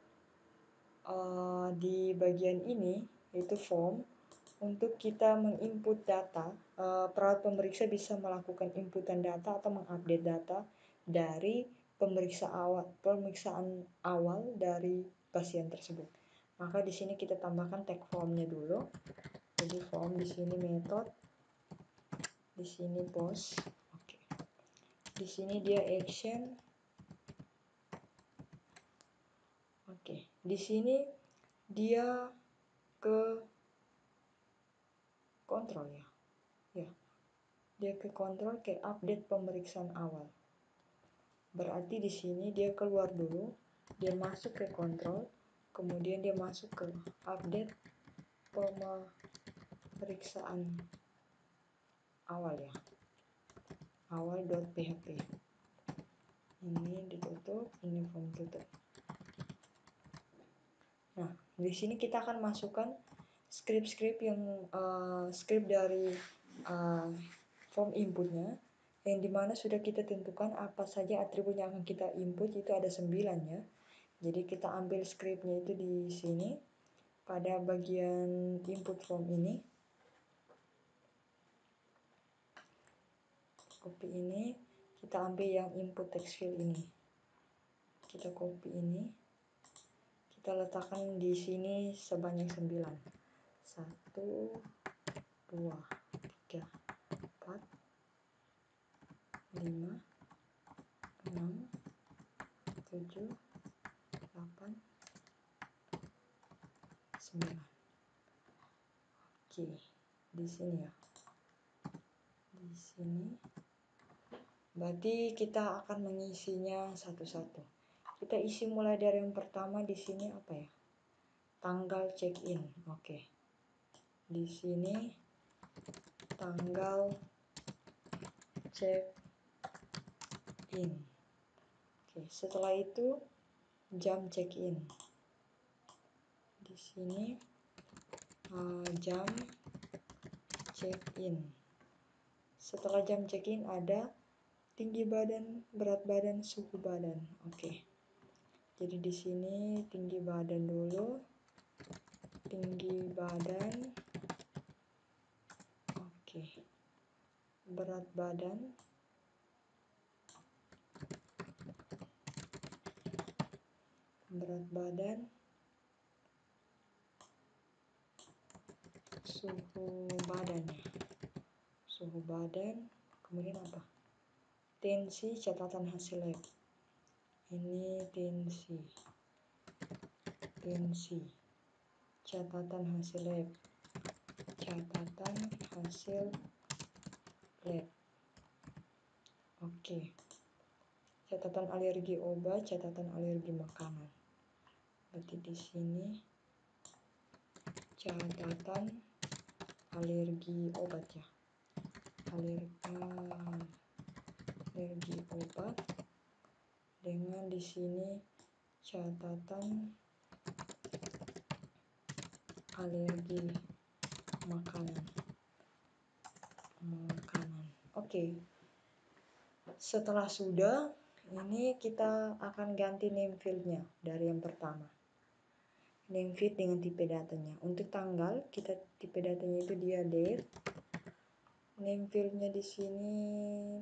di bagian ini, yaitu form, untuk kita menginput data. Perawat pemeriksa bisa melakukan inputan data atau mengupdate data dari pemeriksaan awal dari pasien tersebut. Maka di sini kita tambahkan tag formnya dulu. Jadi form di sini method, di sini post. Oke. Di sini dia action. Oke. Di sini dia ke kontrol ya. Ya. Dia ke kontrol, ke update pemeriksaan awal. Berarti di sini dia keluar dulu, dia masuk ke kontrol, kemudian dia masuk ke update pemeriksaan awal ya, awal.php. Ini ditutup, ini form tutup. Nah, di sini kita akan masukkan script yang script dari form inputnya, yang dimana sudah kita tentukan apa saja atribut yang akan kita input. Itu ada 9 ya. Jadi kita ambil scriptnya itu di sini pada bagian input form ini. Copy ini, kita ambil yang input text field ini. Kita copy ini, kita letakkan di sini sebanyak 9. 1, 2, 3, 4, 5, 6, 7, 8, 9. Oke, di sini ya. Di sini. Berarti kita akan mengisinya satu-satu. Kita isi mulai dari yang pertama di sini apa ya? Tanggal check-in. Oke. Di sini tanggal check-in. Oke, setelah itu jam check-in. Di sini jam check-in. Setelah jam check-in ada tinggi badan, berat badan, suhu badan. Oke. Jadi di sini tinggi badan dulu. Tinggi badan. Oke. Berat badan. Berat badan. Suhu badannya. Suhu badan. Kemudian apa? Tensi, catatan hasil lab. Ini tensi. Tensi. Catatan hasil lab. Catatan hasil lab. Oke. Catatan alergi obat, catatan alergi makanan. Berarti di sini catatan alergi obat ya. Alergi obat, dengan di sini catatan alergi makanan. Oke. Setelah sudah, ini kita akan ganti name fieldnya dari yang pertama. Name field dengan tipe datanya. Untuk tanggal, kita tipe datanya itu dia date. Name fieldnya di sini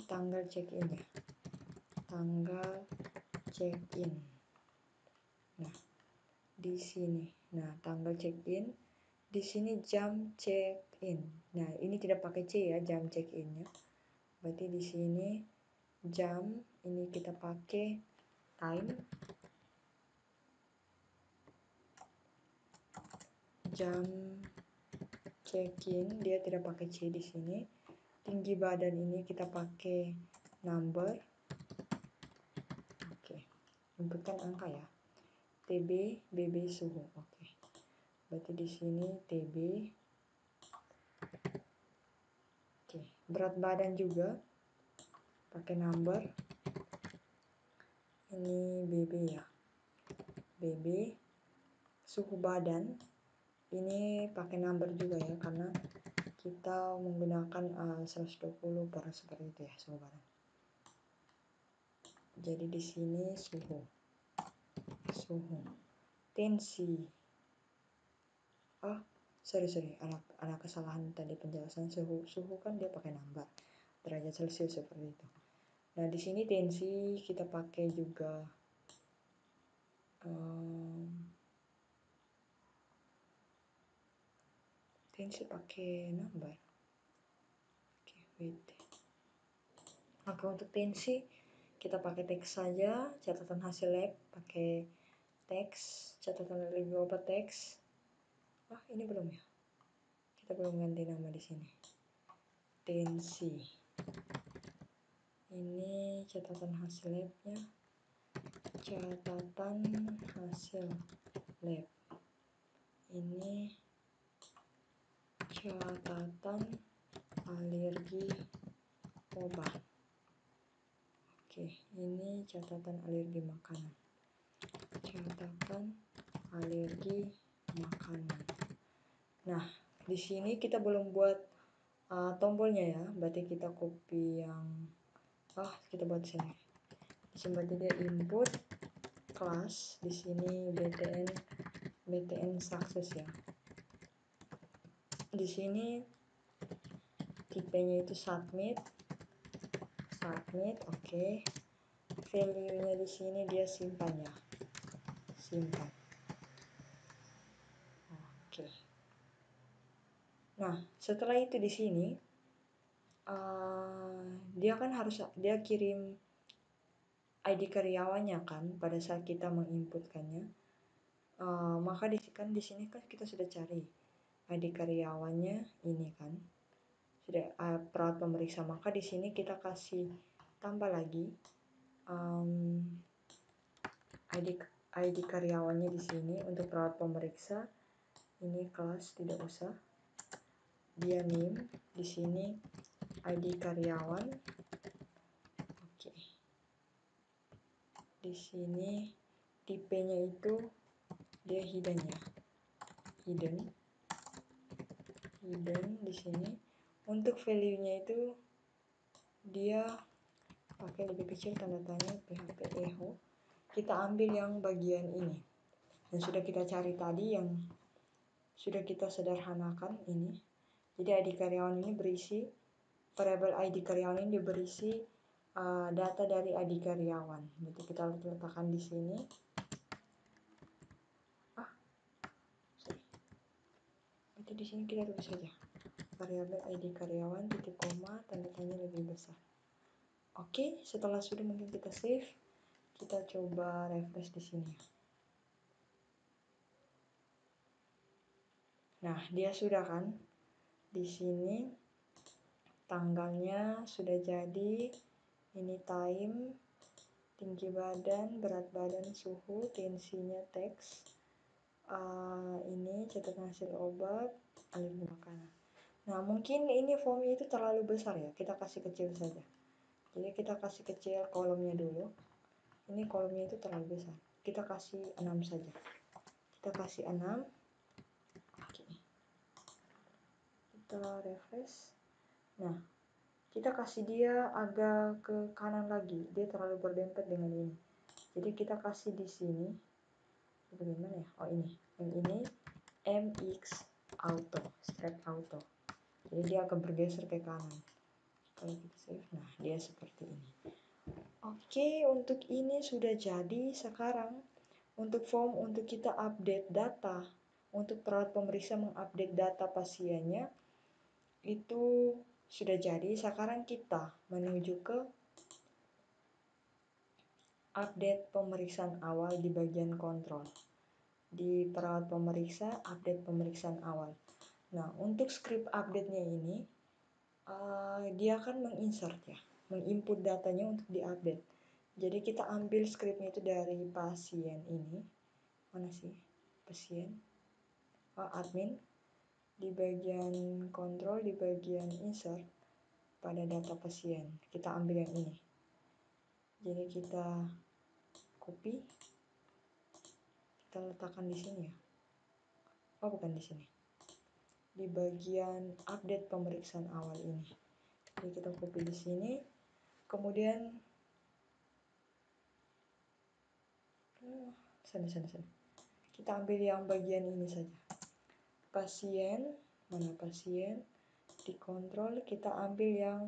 tanggal check-in ya. Tanggal check-in. Nah, di sini. Nah, tanggal check-in. Di sini jam check-in. Nah, ini tidak pakai C ya, jam check-innya. Berarti di sini jam, ini kita pakai time. Jam check-in, dia tidak pakai C di sini. Tinggi badan ini kita pakai number. Oke. Inputkan angka ya. TB, BB, suhu. Oke. Berarti di sini TB. Oke. Berat badan juga pakai number. Ini BB ya. BB. Suhu badan ini pakai number juga ya, karena kita menggunakan 120 per seperti itu ya sobat. Jadi di sini suhu, tensi. Sorry, ada kesalahan tadi penjelasan suhu kan dia pakai number derajat Celcius seperti itu. Nah di sini tensi kita pakai juga tensi pakai number. Wait. Oke, untuk tensi kita pakai teks saja, catatan hasil lab pakai teks, catatan lebih obat teks. Ini belum ya? Kita belum ganti nama di sini. Tensi. Ini catatan hasil labnya. Catatan hasil lab. Ini catatan alergi obat. Oke, ini catatan alergi makanan. Catatan alergi makanan. Nah, di sini kita belum buat tombolnya ya. Berarti kita copy yang kita buat sini. Di sini berarti dia input kelas. Di sini BTN success ya. Di sini tipenya itu submit. Oke. Value-nya di sini dia simpan ya. Simpan. Oke. Nah, setelah itu di sini dia kan dia kirim ID karyawannya kan pada saat kita menginputkannya. Maka di sini kan kita sudah cari ID karyawannya ini kan. Sudah perawat pemeriksa, maka di sini kita kasih tambah lagi ID karyawannya di sini untuk perawat pemeriksa. Ini kelas tidak usah. Dia name di sini ID karyawan. Oke. Di sini tipenya itu dia hidden ya. Hidden di sini. Untuk value-nya itu dia pakai lebih kecil tanda tanya PHP echo. Kita ambil yang bagian ini yang sudah kita cari tadi, yang sudah kita sederhanakan ini. Jadi ID karyawan ini berisi variabel ID karyawan ini berisi data dari ID karyawan. Jadi kita letakkan di sini. Berarti di sini kita tulis saja variabel ID karyawan titik koma tanda tanya lebih besar. Oke, setelah sudah mungkin kita save, kita coba refresh di sini. Nah, dia sudah kan? Di sini tanggalnya sudah jadi. Ini time, tinggi badan, berat badan, suhu, tensinya teks. Ini catatan hasil obat, alergi makanan. Nah, mungkin ini formnya itu terlalu besar ya. Kita kasih kecil saja. Jadi kita kasih kecil kolomnya dulu. Ini kolomnya itu terlalu besar. Kita kasih 6 saja. Kita kasih 6. Oke. Kita refresh. Nah, kita kasih dia agak ke kanan lagi. Dia terlalu berdempet dengan ini. Jadi kita kasih di sini. Bagaimana ya? Ini. Yang ini MX auto, step auto. Jadi dia akan bergeser ke kanan. Kalau kita save, nah dia seperti ini. Oke, untuk ini sudah jadi. Sekarang untuk form untuk kita update data, untuk perawat pemeriksa mengupdate data pasiennya itu sudah jadi. Sekarang kita menuju ke update pemeriksaan awal di bagian kontrol. Di perawat pemeriksa, update pemeriksaan awal. Nah, untuk script update-nya ini dia akan menginsert ya, menginput datanya untuk diupdate. Jadi kita ambil scriptnya itu dari pasien ini. Mana sih pasien? Admin. Di bagian kontrol, di bagian insert pada data pasien. Kita ambil yang ini. Jadi kita copy. Kita letakkan di sini ya. Bukan di sini. di bagian update pemeriksaan awal ini. Jadi kita copy di sini, kemudian sana. Kita ambil yang bagian ini saja. Pasien, mana pasien? Dikontrol, kita ambil yang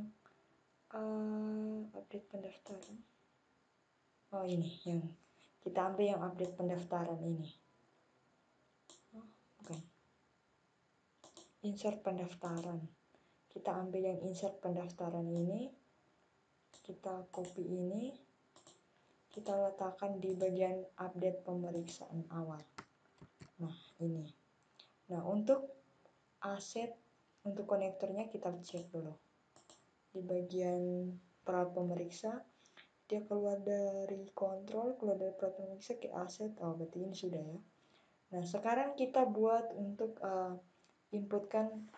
update pendaftaran. Oh ini yang kita ambil yang update pendaftaran ini. Oh, bukan. Insert pendaftaran. Kita ambil yang insert pendaftaran ini. Kita copy ini. Kita letakkan di bagian update pemeriksaan awal. Nah, ini. Nah, untuk aset untuk konektornya kita cek dulu. Di bagian perawat pemeriksa, dia keluar dari kontrol, keluar dari perawat pemeriksa ke aset. Oh, berarti ini sudah ya. Nah, sekarang kita buat untuk inputkan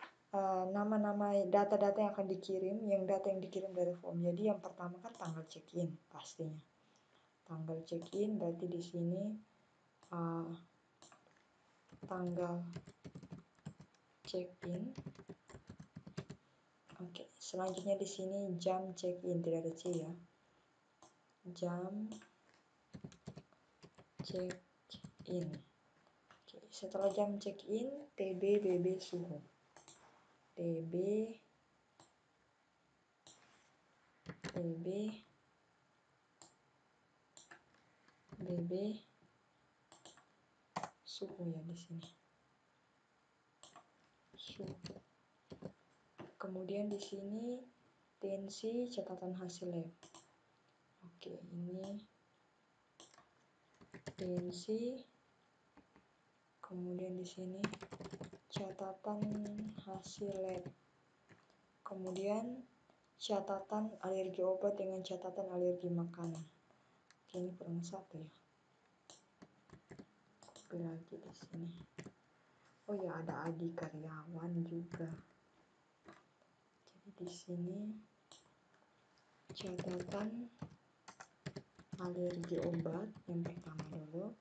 nama-nama data-data yang akan dikirim, yang data yang dikirim dari form. Jadi yang pertama kan tanggal check-in pastinya. Tanggal check-in berarti di sini tanggal check-in. Oke, selanjutnya di sini jam check-in, tidak ada C ya. Jam check-in. Oke, setelah jam check-in, TB, BB, suhu. TB, BB, suhu ya di sini. Suhu. Kemudian di sini tensi, catatan hasil lab. Oke, ini tensi. Kemudian di sini catatan hasil lab. Kemudian catatan alergi obat dengan catatan alergi makanan. Oke, ini kurang satu ya. Copy lagi di sini. Oh ya, ada ID karyawan juga. Jadi di sini catatan alergi obat yang pertama dulu,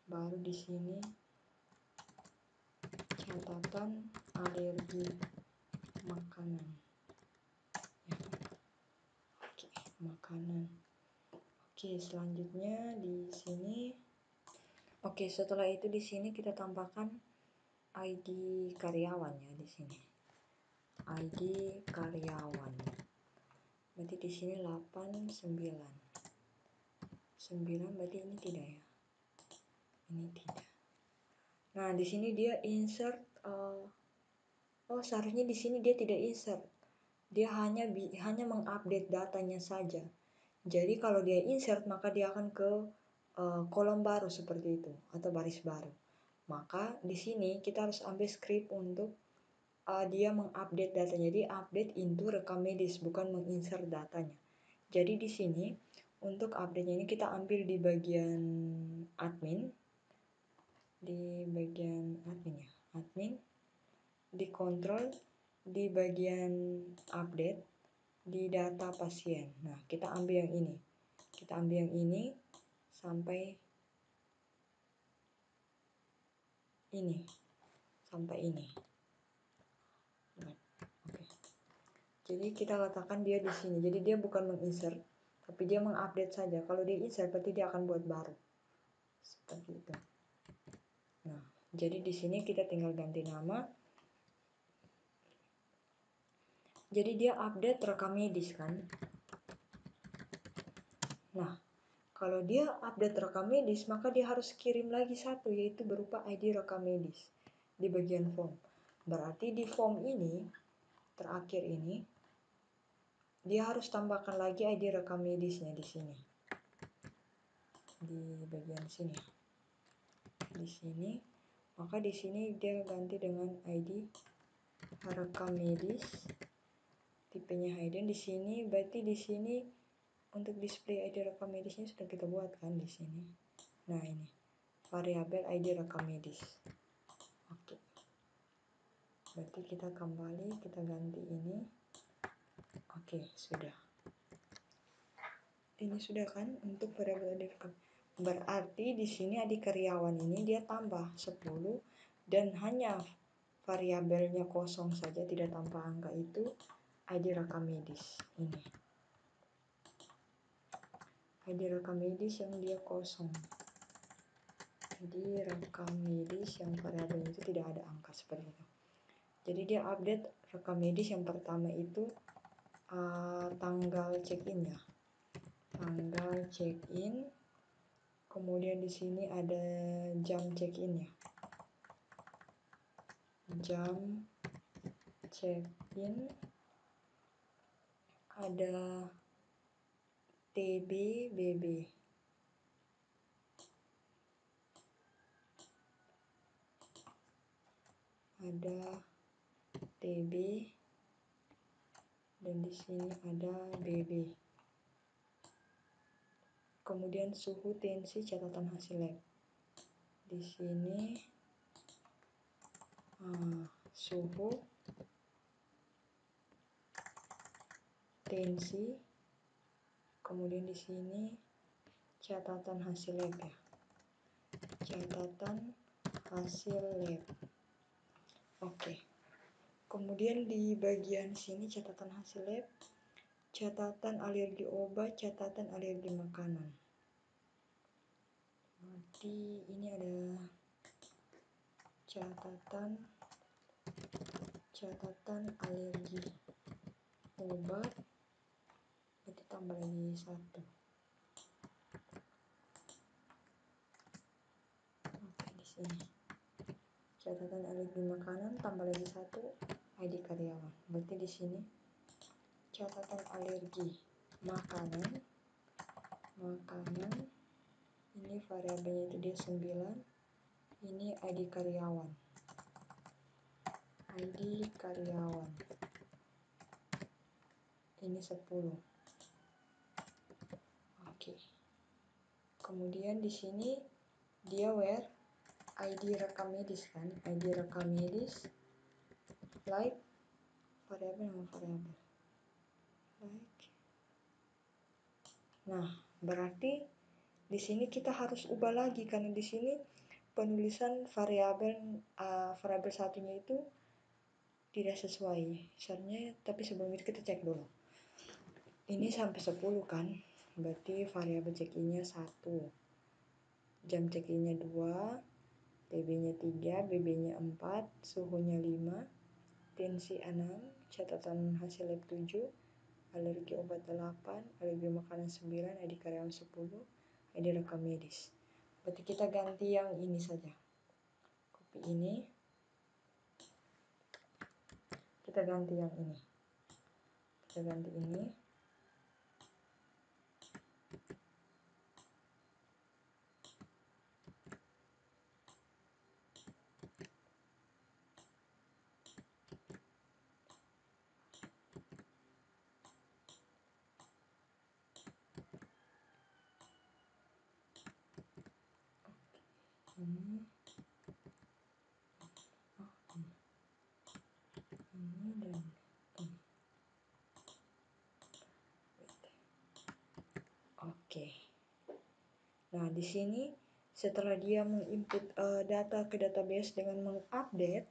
baru di sini catatan alergi makanan. Ya. Oke, makanan. Oke, selanjutnya di sini. Oke, setelah itu di sini kita tambahkan ID karyawan ya di sini. ID karyawan. Berarti di sini 89. 9 berarti ini tidak ya. Ini tidak. Nah, di sini dia insert seharusnya di sini dia tidak insert. Dia hanya mengupdate datanya saja. Jadi kalau dia insert maka dia akan ke kolom baru seperti itu atau baris baru. Maka di sini kita harus ambil script untuk dia mengupdate datanya. Jadi update into rekam medis, bukan menginsert datanya. Jadi di sini untuk update-nya ini kita ambil di bagian admin. Di bagian admin ya. Admin, di kontrol, di bagian update, di data pasien. Nah, kita ambil yang ini. Kita ambil yang ini sampai ini. Sampai ini. Nah, oke. Jadi kita letakkan dia di sini. Jadi dia bukan menginsert, tapi dia mengupdate saja. Kalau dia insert berarti dia akan buat baru. Seperti itu. Nah, jadi di sini kita tinggal ganti nama. Jadi dia update rekam medis kan. Nah, kalau dia update rekam medis, maka dia harus kirim lagi satu, yaitu berupa ID rekam medis di bagian form. Berarti di form ini, terakhir ini, dia harus tambahkan lagi ID rekam medisnya di sini. Di bagian sini. Di sini, maka di sini dia ganti dengan ID rekam medis. Tipenya hidden di sini, berarti di sini untuk display ID rekam medisnya sudah kita buat kan di sini. Nah, ini variabel ID rekam medis. Oke. Berarti kita kembali, kita ganti ini. Oke, sudah. Ini sudah kan untuk variabel ID rekam. Berarti di sini adik karyawan ini dia tambah 10 dan hanya variabelnya kosong saja, tidak tanpa angka, itu ID rekam medis. Ini ID rekam medis yang dia kosong. Jadi rekam medis yang variabelnya itu tidak ada angka, seperti itu. Jadi dia update rekam medis yang pertama itu tanggal check-in ya. Tanggal check-in. Kemudian di sini ada jam check-in ya. Jam check-in. Ada TB, BB. Ada TB dan di sini ada BB. Kemudian suhu, tensi, catatan hasil lab. Di sini suhu, tensi, kemudian di sini catatan hasil lab ya. Catatan hasil lab. Oke. Kemudian di bagian sini catatan hasil lab, catatan alergi obat, catatan alergi makanan. Nanti ini ada catatan alergi obat, berarti tambah lagi 1. Oke, di sini catatan alergi makanan tambah lagi 1, ID karyawan. Berarti di sini catatan alergi makanan, ini variabelnya itu dia 9, ini ID karyawan. Ini 10. Oke. Kemudian di sini dia where ID rekam medis kan, ID rekam medis like variabel nama variabel like. Nah, berarti di sini kita harus ubah lagi karena di sini penulisan variabel satunya itu tidak sesuai misalnya, tapi sebelum itu kita cek dulu. Ini sampai 10 kan, berarti variabel check-in-nya 1, jam check-in-nya 2, TB-nya 3, BB-nya 4, suhunya 5, tensi 6, catatan hasil lab 7, alergi obat 8, alergi makanan 9, ID karyawan 10, ID rekam medis. Berarti kita ganti yang ini saja. Copy ini. Kita ganti yang ini. Kita ganti ini. Ini. Ini dan ini. Oke. Nah, di sini setelah dia menginput data ke database dengan mengupdate,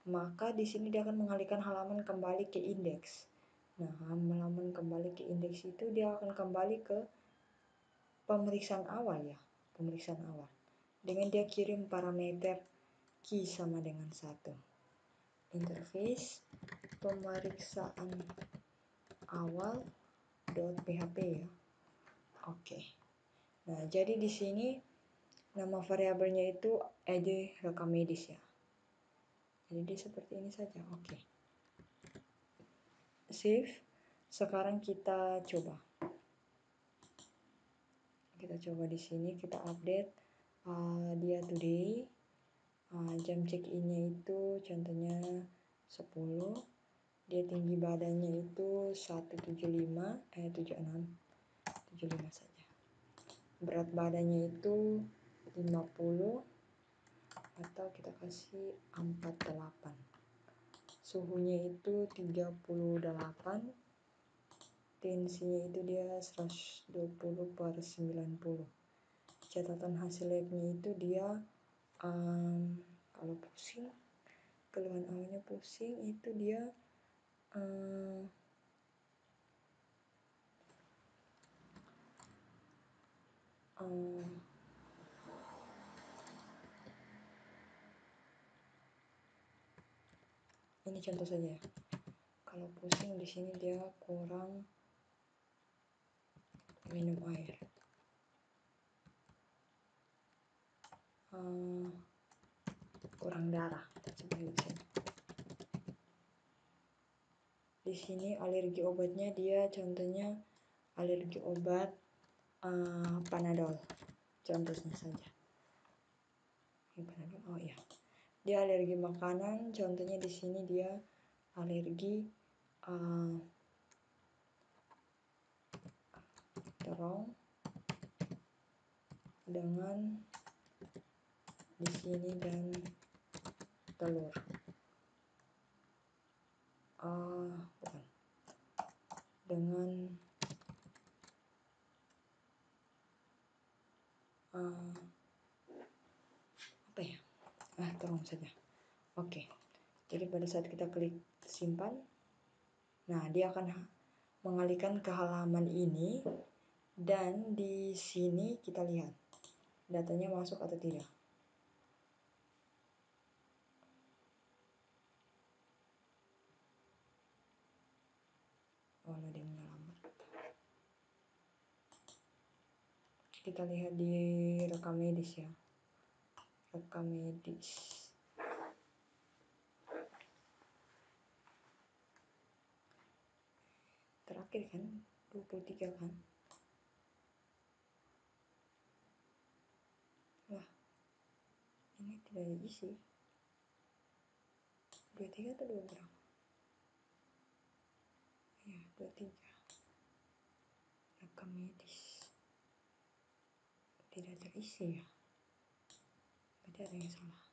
maka di sini dia akan mengalihkan halaman kembali ke indeks. Nah, halaman kembali ke indeks itu dia akan kembali ke pemeriksaan awal ya, pemeriksaan awal. Dengan dia kirim parameter key sama dengan 1. Interface pemeriksaan awal .php ya. Oke. Nah, jadi di sini nama variabelnya itu ID rekam medis ya. Jadi seperti ini saja. Oke. Save. Sekarang kita coba. Kita coba di sini, kita update dia today. Jam check-in-nya itu contohnya 10. Dia tinggi badannya itu 175, 76 saja. Berat badannya itu 50 atau kita kasih 48. Suhunya itu 38. Tensinya itu dia 120/90. Catatan hasil labnya itu dia kalau pusing keluhan awalnya pusing itu dia ini contoh saja ya. Kalau pusing di sini dia kurang minum air, kurang darah. Di sini alergi obatnya dia contohnya alergi obat Panadol, contohnya saja. Ini Panadol. Oh ya, dia alergi makanan. Contohnya di sini dia alergi terong dengan di sini dan telur. Bukan. Dengan apa ya? Terong saja. Oke. Jadi pada saat kita klik simpan, nah dia akan mengalihkan ke halaman ini dan di sini kita lihat datanya masuk atau tidak. Oh, ada yang melamar. Kita lihat di rekam medis ya. Rekam medis. Terakhir kan 23 kan. Wah, ini tidak ada isi. 23 atau 2 gram? Ya, 23. Rekam medis tidak terisi ya. Berarti ada yang salah.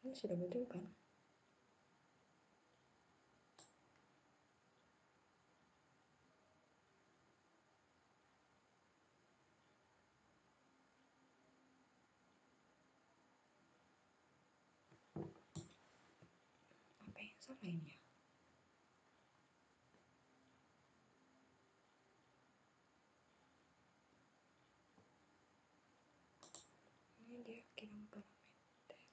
Ini sudah betul kan? Apa yang salah ini ya? Ini dia kirim parameter.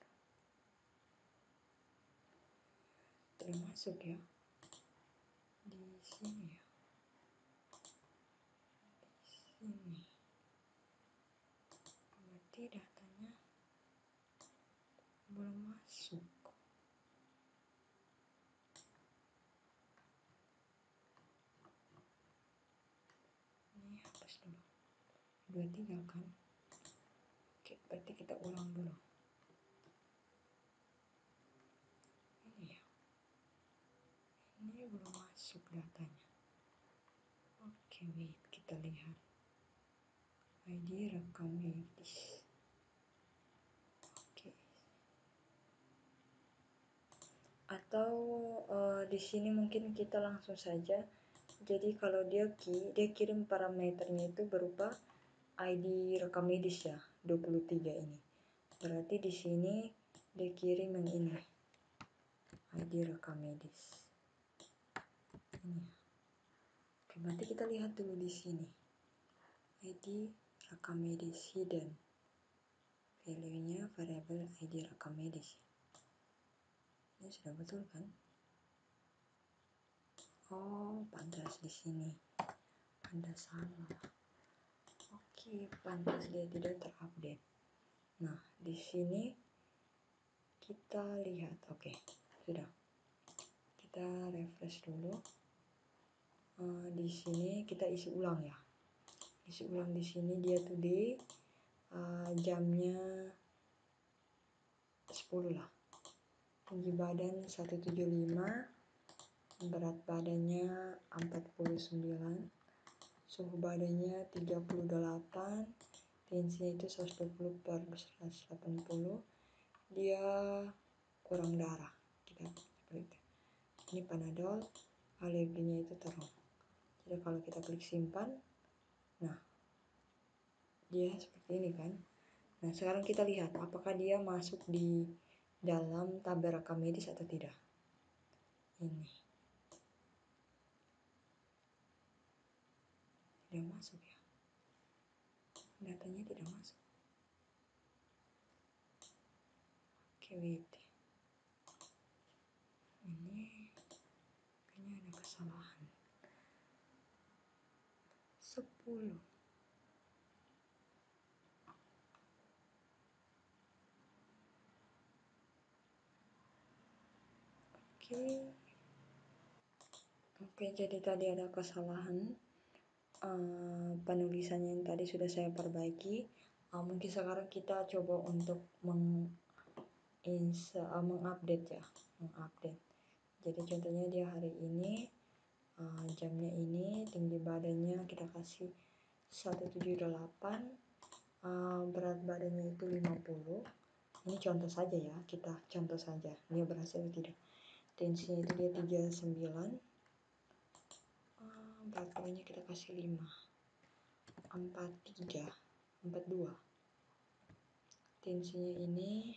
Tidak masuk ya. Di sini ya. Di sini. Berarti datanya belum masuk. Ini hapus dulu. 23 kan? Oke, berarti kita ulang dulu. Ini ya. Ini belum masuk datanya. Oke, wait, kita lihat. ID rekam medis. Oke. Atau di sini mungkin kita langsung saja. Jadi kalau dia kirim parameternya itu berupa ID rekam medis ya, 23 ini. Berarti di sini dia kirim yang ini. ID rekam medis. Ini. Oke, berarti kita lihat dulu di sini. ID rekam medis hidden. Value-nya variabel ID rekam medis. Ini sudah betul kan? Oh, pantas di sini. Pantas salah. Oke, pantas dia tidak terupdate. Nah, di sini kita lihat. Oke, sudah. Kita refresh dulu. Di sini kita isi ulang ya. Isi ulang di sini dia today jamnya 10 lah. Tinggi badan 175, berat badannya 49, suhu badannya 38, tensinya itu 120/180. Dia kurang darah. Kita klik. Ini Panadol, alerginya itu terong. Jadi kalau kita klik simpan, nah dia seperti ini kan. Nah, sekarang kita lihat apakah dia masuk di dalam tabel rekam medis atau tidak. Ini tidak masuk ya, datanya tidak masuk. Oke, wait, ini kayaknya ada kesalahan. 10. Oke, jadi tadi ada kesalahan penulisannya yang tadi sudah saya perbaiki. Mungkin sekarang kita coba untuk mengupdate ya, mengupdate. Jadi contohnya dia hari ini, jamnya ini, tinggi badannya kita kasih 178, berat badannya itu 50. Ini contoh saja ya, kita contoh saja dia berhasil atau tidak. Tensinya itu dia 39, berat badannya kita kasih 5, 43, 42. Tensinya ini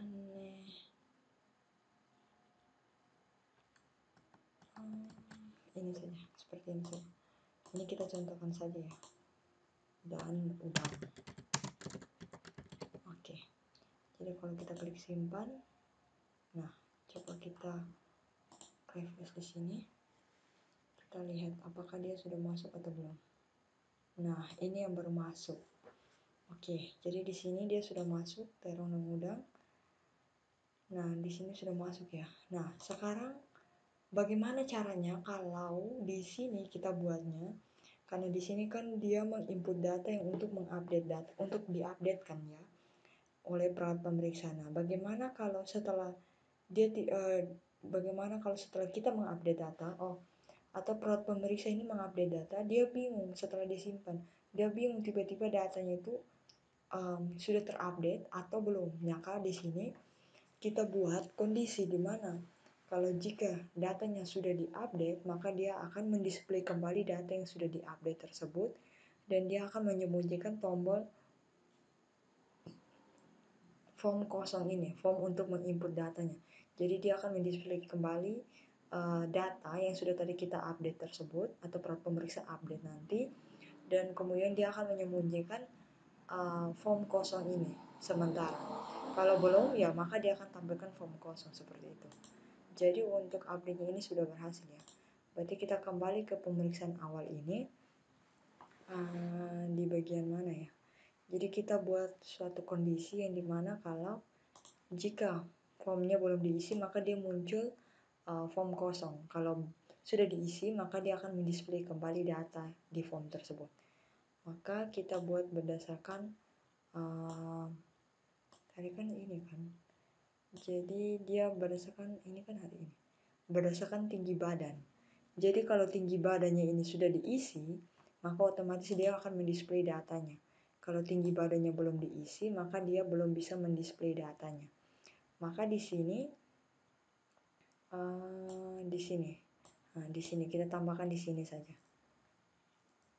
aneh. Ini saja, seperti ini saja. Ini kita contohkan saja ya. Dan udah. Oke. Jadi kalau kita klik simpan, nah coba kita refresh di sini. Kita lihat apakah dia sudah masuk atau belum. Nah, ini yang baru masuk. Oke, jadi di sini dia sudah masuk terong dan udang. Nah, di sini sudah masuk ya. Nah, sekarang bagaimana caranya kalau di sini kita buatnya? Karena di sini kan dia menginput data yang untuk mengupdate data, untuk diupdate kan ya oleh perawat pemeriksa. Nah, bagaimana kalau setelah kita mengupdate data, atau perawat pemeriksa ini mengupdate data, dia bingung setelah disimpan. Dia bingung tiba-tiba datanya itu sudah terupdate atau belum. Maka di sini kita buat kondisi di mana kalau jika datanya sudah diupdate, maka dia akan mendisplay kembali data yang sudah diupdate tersebut, dan dia akan menyembunyikan tombol form kosong ini, form untuk menginput datanya. Jadi dia akan mendisplay kembali data yang sudah tadi kita update tersebut, atau perawat pemeriksa update nanti, dan kemudian dia akan menyembunyikan form kosong ini sementara. Kalau belum ya maka dia akan tampilkan form kosong seperti itu. Jadi untuk update-nya ini sudah berhasil ya. Berarti kita kembali ke pemeriksaan awal ini, di bagian mana ya. Jadi kita buat suatu kondisi yang dimana kalau jika formnya belum diisi maka dia muncul form kosong. Kalau sudah diisi maka dia akan mendisplay kembali data di form tersebut. Maka kita buat berdasarkan tadi kan ini kan, jadi dia berdasarkan ini kan hari ini berdasarkan tinggi badan. Jadi kalau tinggi badannya ini sudah diisi, maka otomatis dia akan mendisplay datanya. Kalau tinggi badannya belum diisi, maka dia belum bisa mendisplay datanya. Maka di sini di sini kita tambahkan di sini saja,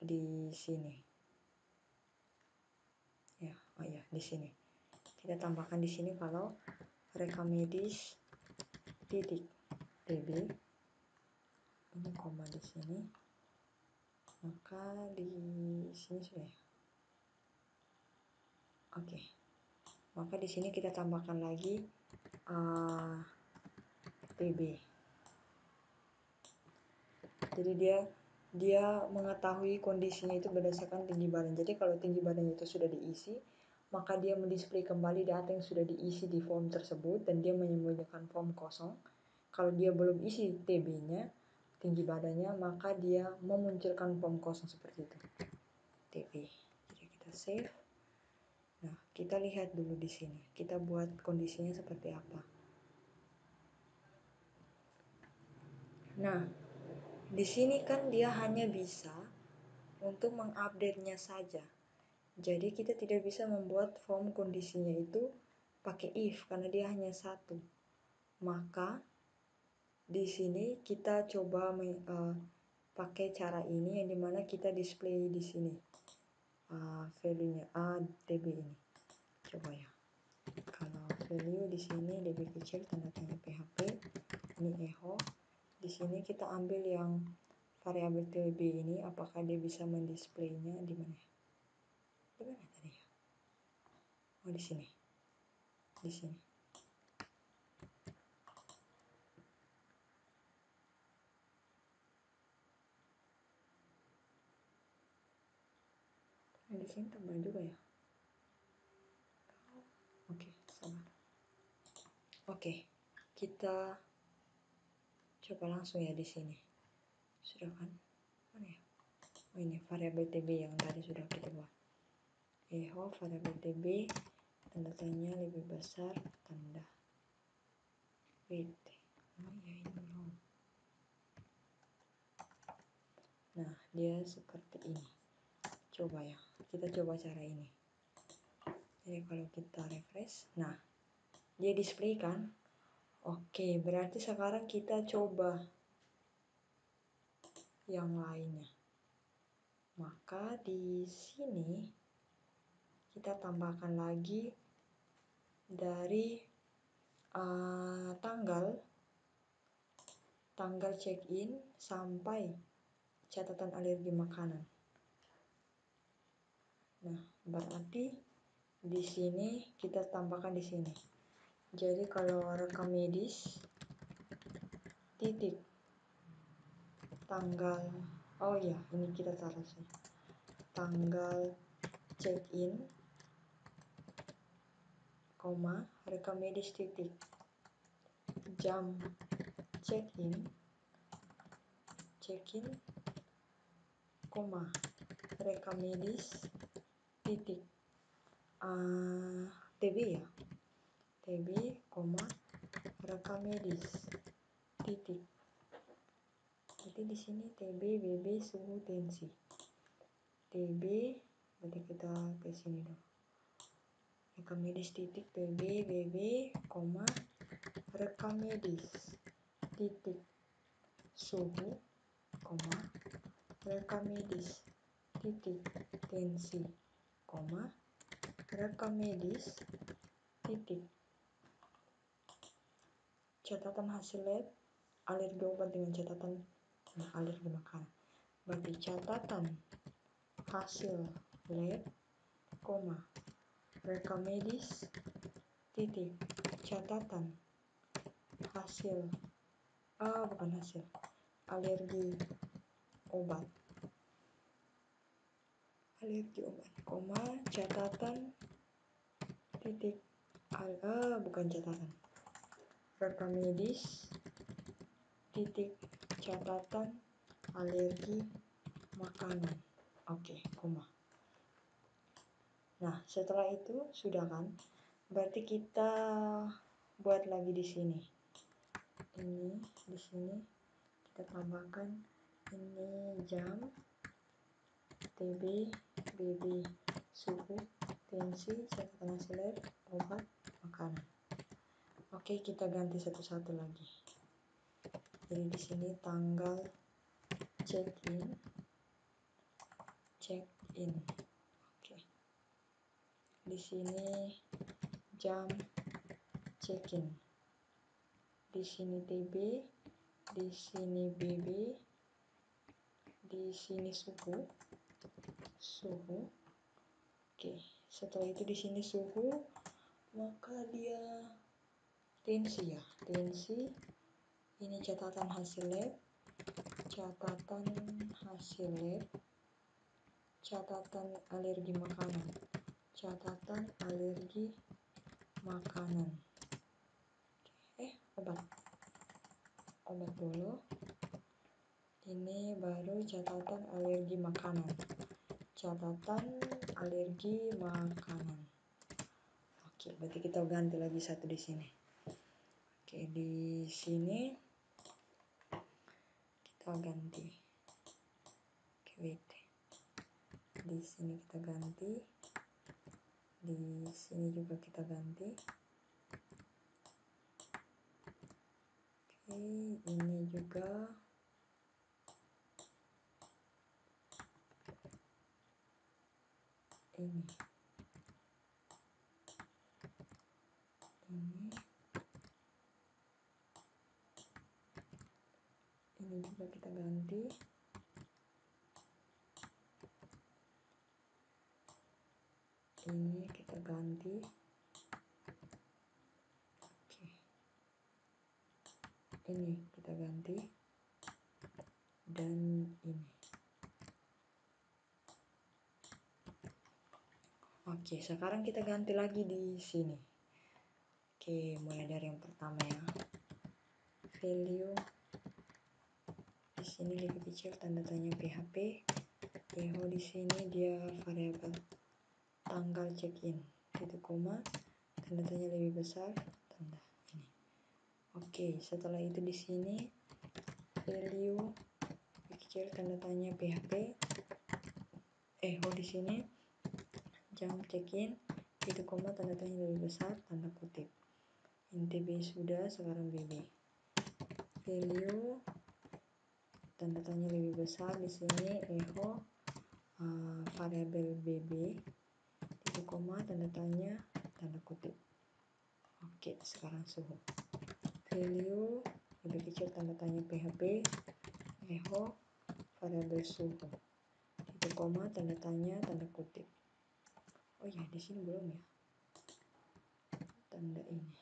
di sini ya. Di sini kita tambahkan di sini kalau rekam medis titik tb, ini koma di sini, maka di sini sudah ya. Oke, maka di sini kita tambahkan lagi tb. Jadi dia mengetahui kondisinya itu berdasarkan tinggi badan. Jadi kalau tinggi badannya itu sudah diisi, maka dia mendisplay kembali data yang sudah diisi di form tersebut, dan dia menyembunyikan form kosong. Kalau dia belum isi TB-nya, tinggi badannya, maka dia memunculkan form kosong seperti itu, TB. Jadi kita save. Nah, kita lihat dulu di sini. Kita buat kondisinya seperti apa. Nah, di sini kan dia hanya bisa untuk mengupdate-nya saja. Jadi kita tidak bisa membuat form kondisinya itu pakai if karena dia hanya satu. Maka di sini kita coba pakai cara ini yang dimana kita display di sini value-nya db ini. Coba ya. Kalau value di sini db kecil tanda tanya php, ini echo. Di sini kita ambil yang variabel db ini, apakah dia bisa mendisplaynya di mana? Di mana tadi ya? Oh, di sini. Di sini. Nah, di sini tambah juga ya. Oke, sabar. Oke, kita coba langsung ya di sini. Sudah kan? Mana ya? Oh, ini variabel db yang tadi sudah kita buat. Echo variabel db tanda tanya lebih besar tanda width. Oh ya, ini belum. Nah, dia seperti ini. Coba ya, kita coba cara ini. Jadi kalau kita refresh, nah dia display kan. Oke, berarti sekarang kita coba yang lainnya. Maka di sini kita tambahkan lagi dari tanggal check-in sampai catatan alergi makanan. Nah, berarti di sini kita tambahkan di sini. Jadi kalau rekam medis titik tanggal, oh ya, ini kita taruh sih. Tanggal check-in, koma, rekam medis titik jam check-in, koma, rekam medis titik TB ya, TB, koma, rekam medis titik. Jadi di sini TB, BB, suhu, tensi. TB, berarti kita ke sini dulu. Rekam medis titik TB, BB, koma, rekam medis titik suhu, koma, rekam medis titik tensi, koma, rekam medis titik catatan hasil lab alergi obat dengan catatan alergi makanan. Berarti catatan hasil lab, koma, rekam medis titik catatan hasil bukan hasil alergi obat, koma, catatan titik bukan catatan rekam medis titik catatan alergi makanan. Oke, koma. Nah, setelah itu sudah kan? Berarti kita buat lagi di sini. Ini di sini kita tambahkan ini jam, TB, BB, suhu, tensi, catatan hasil lab, obat, makanan. Oke, kita ganti satu-satu lagi. Jadi di sini tanggal check-in. Oke. Di sini jam check-in. Di sini TB, di sini BB, di sini suhu. Oke, setelah itu di sini suhu, maka dia tensi ya. Tensi ini catatan hasil lab, catatan alergi makanan, obat dulu. Ini baru catatan alergi makanan, Oke, berarti kita ganti lagi satu di sini. Oke, di sini kita ganti. Oke, wait. Di sini kita ganti Di sini juga kita ganti. Oke, ini juga. Ini juga kita ganti. Ini kita ganti. Oke. Ini kita ganti. Dan ini. Oke, sekarang kita ganti lagi di sini. Oke, mulai dari yang pertama ya. Value. Di sini lebih kecil tanda tanya PHP. Echo di sini dia variabel tanggal check-in. Titik koma, tanda tanya lebih besar, tanda ini. Oke, setelah itu di sini value lebih kecil tanda tanya PHP. Echo di sini jam check-in, titik koma, tanda tanya lebih besar, tanda kutip. Inti B sudah, sekarang BB. Value tanda tanya lebih besar di sini echo variabel BB, titik koma, tanda tanya, tanda kutip. Oke, sekarang suhu. Value lebih kecil tanda tanya PHP, echo variabel suhu, titik koma, tanda tanya, tanda kutip. Oh ya, di sini belum ya. Tanda ini.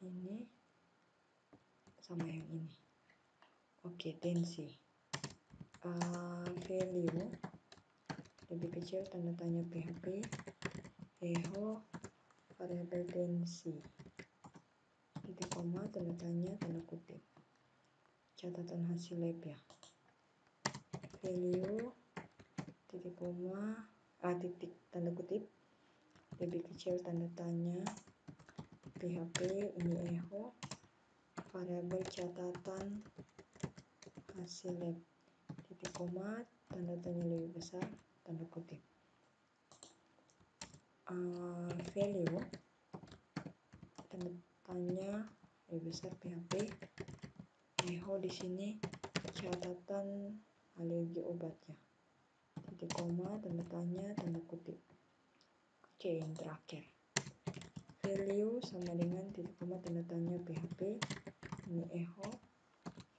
Ini sama yang ini. Oke, tensi. Value lebih kecil tanda tanya PHP, echo variabel tensi, titik koma, tanda tanya, tanda kutip. Catatan hasil lab ya. Value titik koma, titik tanda kutip, lebih kecil tanda tanya PHP, ini echo variabel catatan hasil lab, titik koma, tanda tanya lebih besar, tanda kutip. Value tanda tanya lebih besar PHP, echo di sini catatan alergi obatnya, titik koma, tanda tanya, tanda kutip. Oke, yang terakhir. Value sama dengan titik koma, tanda tanya PHP, ini echo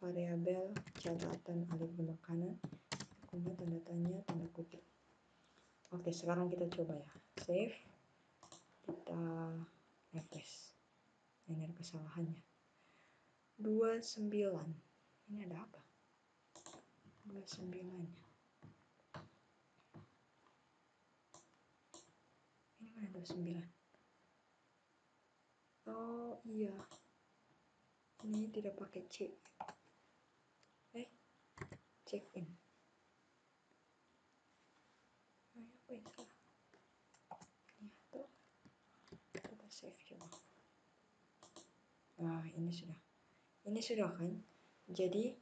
variabel catatan alergi makanan, titik koma, tanda tanya, tanda kutip. Oke, sekarang kita coba ya. Save. Kita refresh. Ini ada kesalahannya. 29. Ini ada apa? 29-nya. Ini mana 29? Oh iya. Ini tidak pakai C. Check in. Apa yang salah? Ini tuh. Kita save coba. Nah, ini sudah. Ini sudah kan? Jadi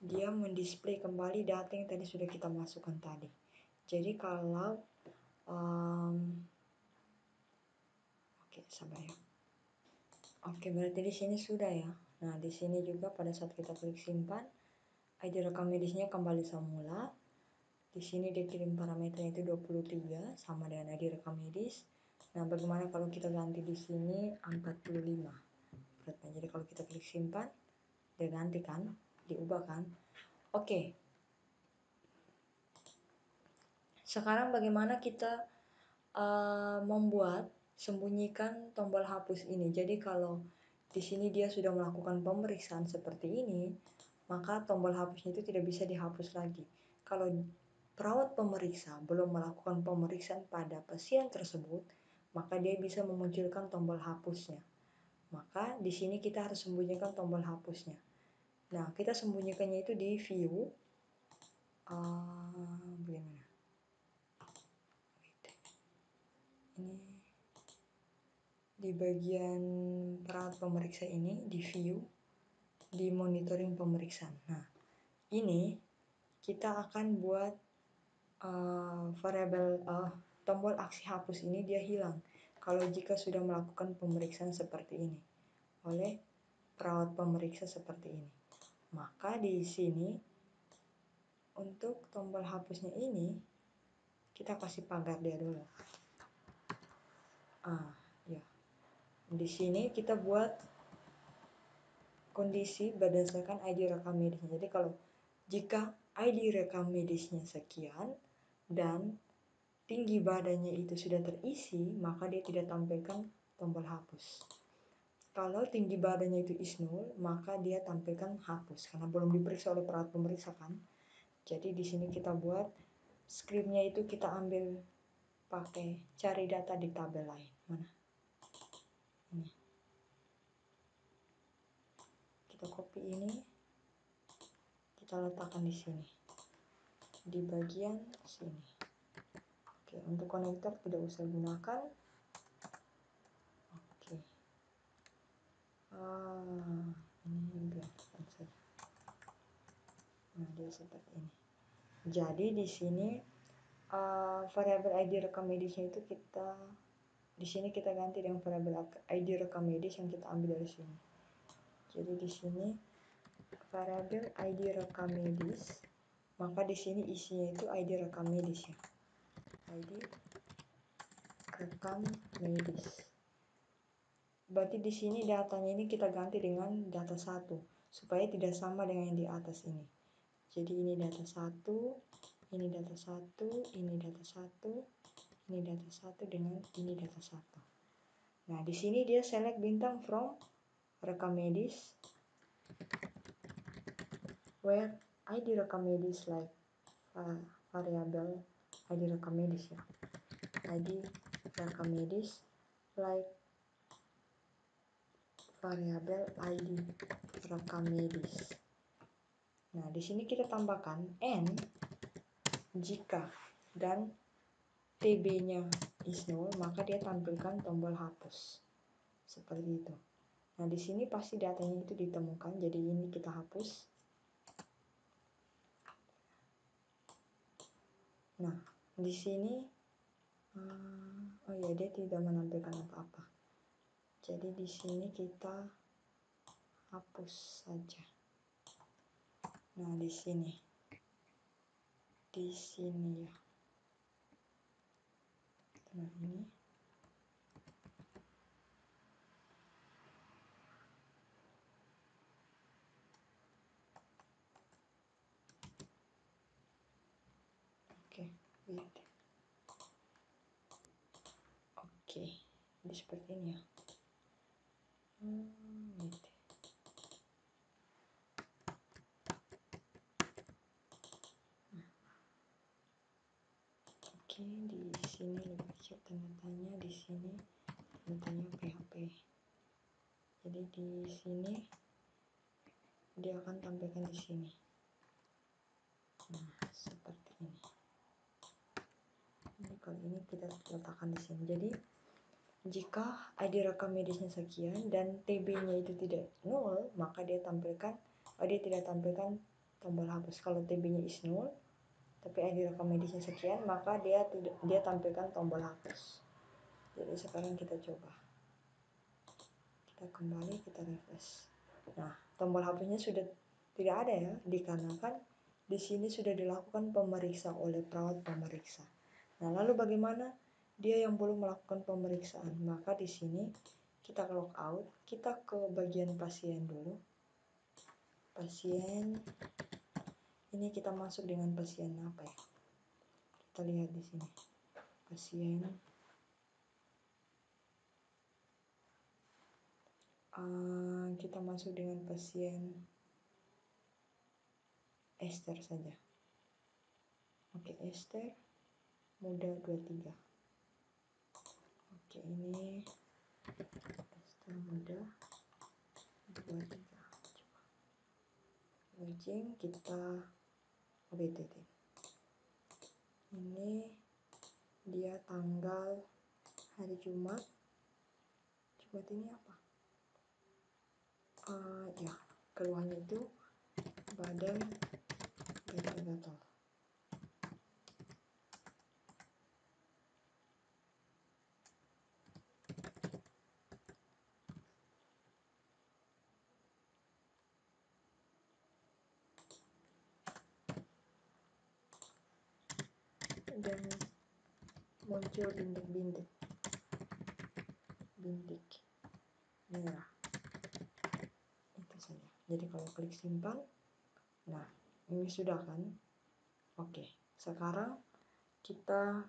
dia mendisplay kembali data yang tadi sudah kita masukkan tadi. Jadi kalau oke, sabar ya. Oke, berarti di sini sudah ya. Nah, di sini juga pada saat kita klik simpan, ID rekam medisnya kembali semula. Di sini dia kirim parameternya itu 23 sama dengan ID rekam medis. Nah, bagaimana kalau kita ganti di sini 45? Beratnya. Jadi kalau kita klik simpan, dia ganti kan, diubah kan. Oke. Sekarang bagaimana kita membuat sembunyikan tombol hapus ini. Jadi kalau di sini dia sudah melakukan pemeriksaan seperti ini, maka tombol hapusnya itu tidak bisa dihapus lagi. Kalau perawat pemeriksa belum melakukan pemeriksaan pada pasien tersebut, maka dia bisa memunculkan tombol hapusnya. Maka di sini kita harus sembunyikan tombol hapusnya. Nah, kita sembunyikannya itu di view. Bagaimana? Ini di bagian perawat pemeriksa ini, di view, di monitoring pemeriksaan. Nah, ini kita akan buat tombol aksi hapus ini dia hilang kalau jika sudah melakukan pemeriksaan seperti ini oleh perawat pemeriksa seperti ini. Maka di sini untuk tombol hapusnya ini kita kasih pagar dia dulu. Ya. Di sini kita buat kondisi berdasarkan ID rekam medisnya. Jadi kalau jika ID rekam medisnya sekian dan tinggi badannya itu sudah terisi, maka dia tidak tampilkan tombol hapus. Kalau tinggi badannya itu is 0, maka dia tampilkan hapus karena belum diperiksa oleh perawat pemeriksa kan. Jadi di sini kita buat skripnya itu kita ambil pakai cari data di tabel lain. Mana? Ini. Kita copy ini, kita letakkan di sini, di bagian sini. Oke, untuk konektor tidak usah gunakan. Oke. Ini biarkan saja. Nah, dia seperti ini. Jadi di sini variabel ID rekam medisnya itu di sini kita ganti dengan variabel ID rekam medis yang kita ambil dari sini. Jadi di sini variabel ID rekam medis, maka di sini isinya itu ID rekam medis ya. ID rekam medis. Berarti di sini datanya ini kita ganti dengan data 1 supaya tidak sama dengan yang di atas ini. Jadi ini data 1, ini data 1, ini data 1, ini data 1 dengan ini data 1. Nah, di sini dia select bintang from rekam medis where ID rekam medis like variable ID rekam medis ya. ID rekam medis like variable ID rekam medis. Nah, di sini kita tambahkan N jika dan TB-nya is 0, maka dia tampilkan tombol hapus. Seperti itu. Nah, di sini pasti datanya itu ditemukan, jadi ini kita hapus. Nah, di sini oh ya, dia tidak menampilkan apa-apa. Jadi di sini kita hapus saja. Nah, di sini ya. Nah, ini. Oke, wait. Oke, jadi seperti ini ya. Wait. Oke, di sini lebih cek tanda tanya, di sini tanda tanya PHP. Jadi di sini dia akan tampilkan di sini. Nah, seperti ini. Ini kalau ini kita letakkan di sini. Jadi jika ID rekam medisnya sekian dan TB-nya itu tidak 0, maka dia tidak tampilkan tombol hapus. Kalau TB-nya is 0, tapi ID rekam medisnya sekian, maka dia tampilkan tombol hapus. Jadi sekarang kita coba. Kita kembali, kita refresh. Nah, tombol hapusnya sudah tidak ada ya, dikarenakan di sini sudah dilakukan pemeriksa oleh perawat pemeriksa. Nah, lalu bagaimana dia yang belum melakukan pemeriksaan? Maka di sini kita log out, kita ke bagian pasien dulu. Pasien, ini kita masuk dengan pasien apa ya? Kita lihat di sini. Pasien. Kita masuk dengan pasien Esther saja. Oke, Esther muda 23. Oke, ini Esther muda 23. Coba login, kita OBTT. Ini dia tanggal hari Jumat. Jumat ini apa? Ya, keluhannya itu badan gatal-gatal. dan muncul bintik merah. Itu saja. Jadi kalau klik simpan, nah ini sudah kan. Oke, sekarang kita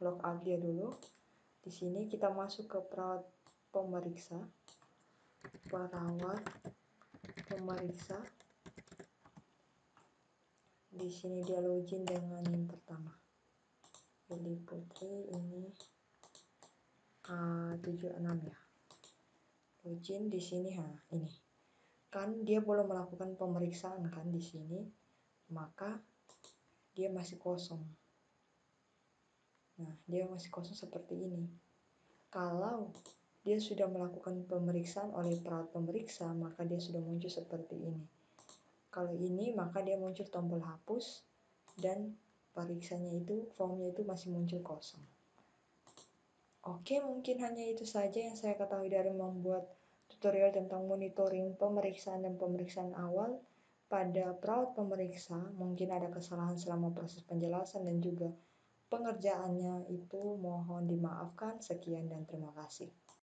logout dia dulu. Di sini kita masuk ke perawat pemeriksa. Di sini dia login dengan yang pertama. Pilih Putri, ini 76 ya. Login di sini, ini. Kan dia belum melakukan pemeriksaan kan di sini, maka dia masih kosong. Nah, dia masih kosong seperti ini. Kalau dia sudah melakukan pemeriksaan oleh perawat pemeriksa, maka dia sudah muncul seperti ini. Kalau ini, maka dia muncul tombol hapus dan periksanya itu, formnya itu masih muncul kosong. Oke, mungkin hanya itu saja yang saya ketahui dari membuat tutorial tentang monitoring pemeriksaan dan pemeriksaan awal pada perawat pemeriksa. Mungkin ada kesalahan selama proses penjelasan dan juga pengerjaannya itu mohon dimaafkan. Sekian dan terima kasih.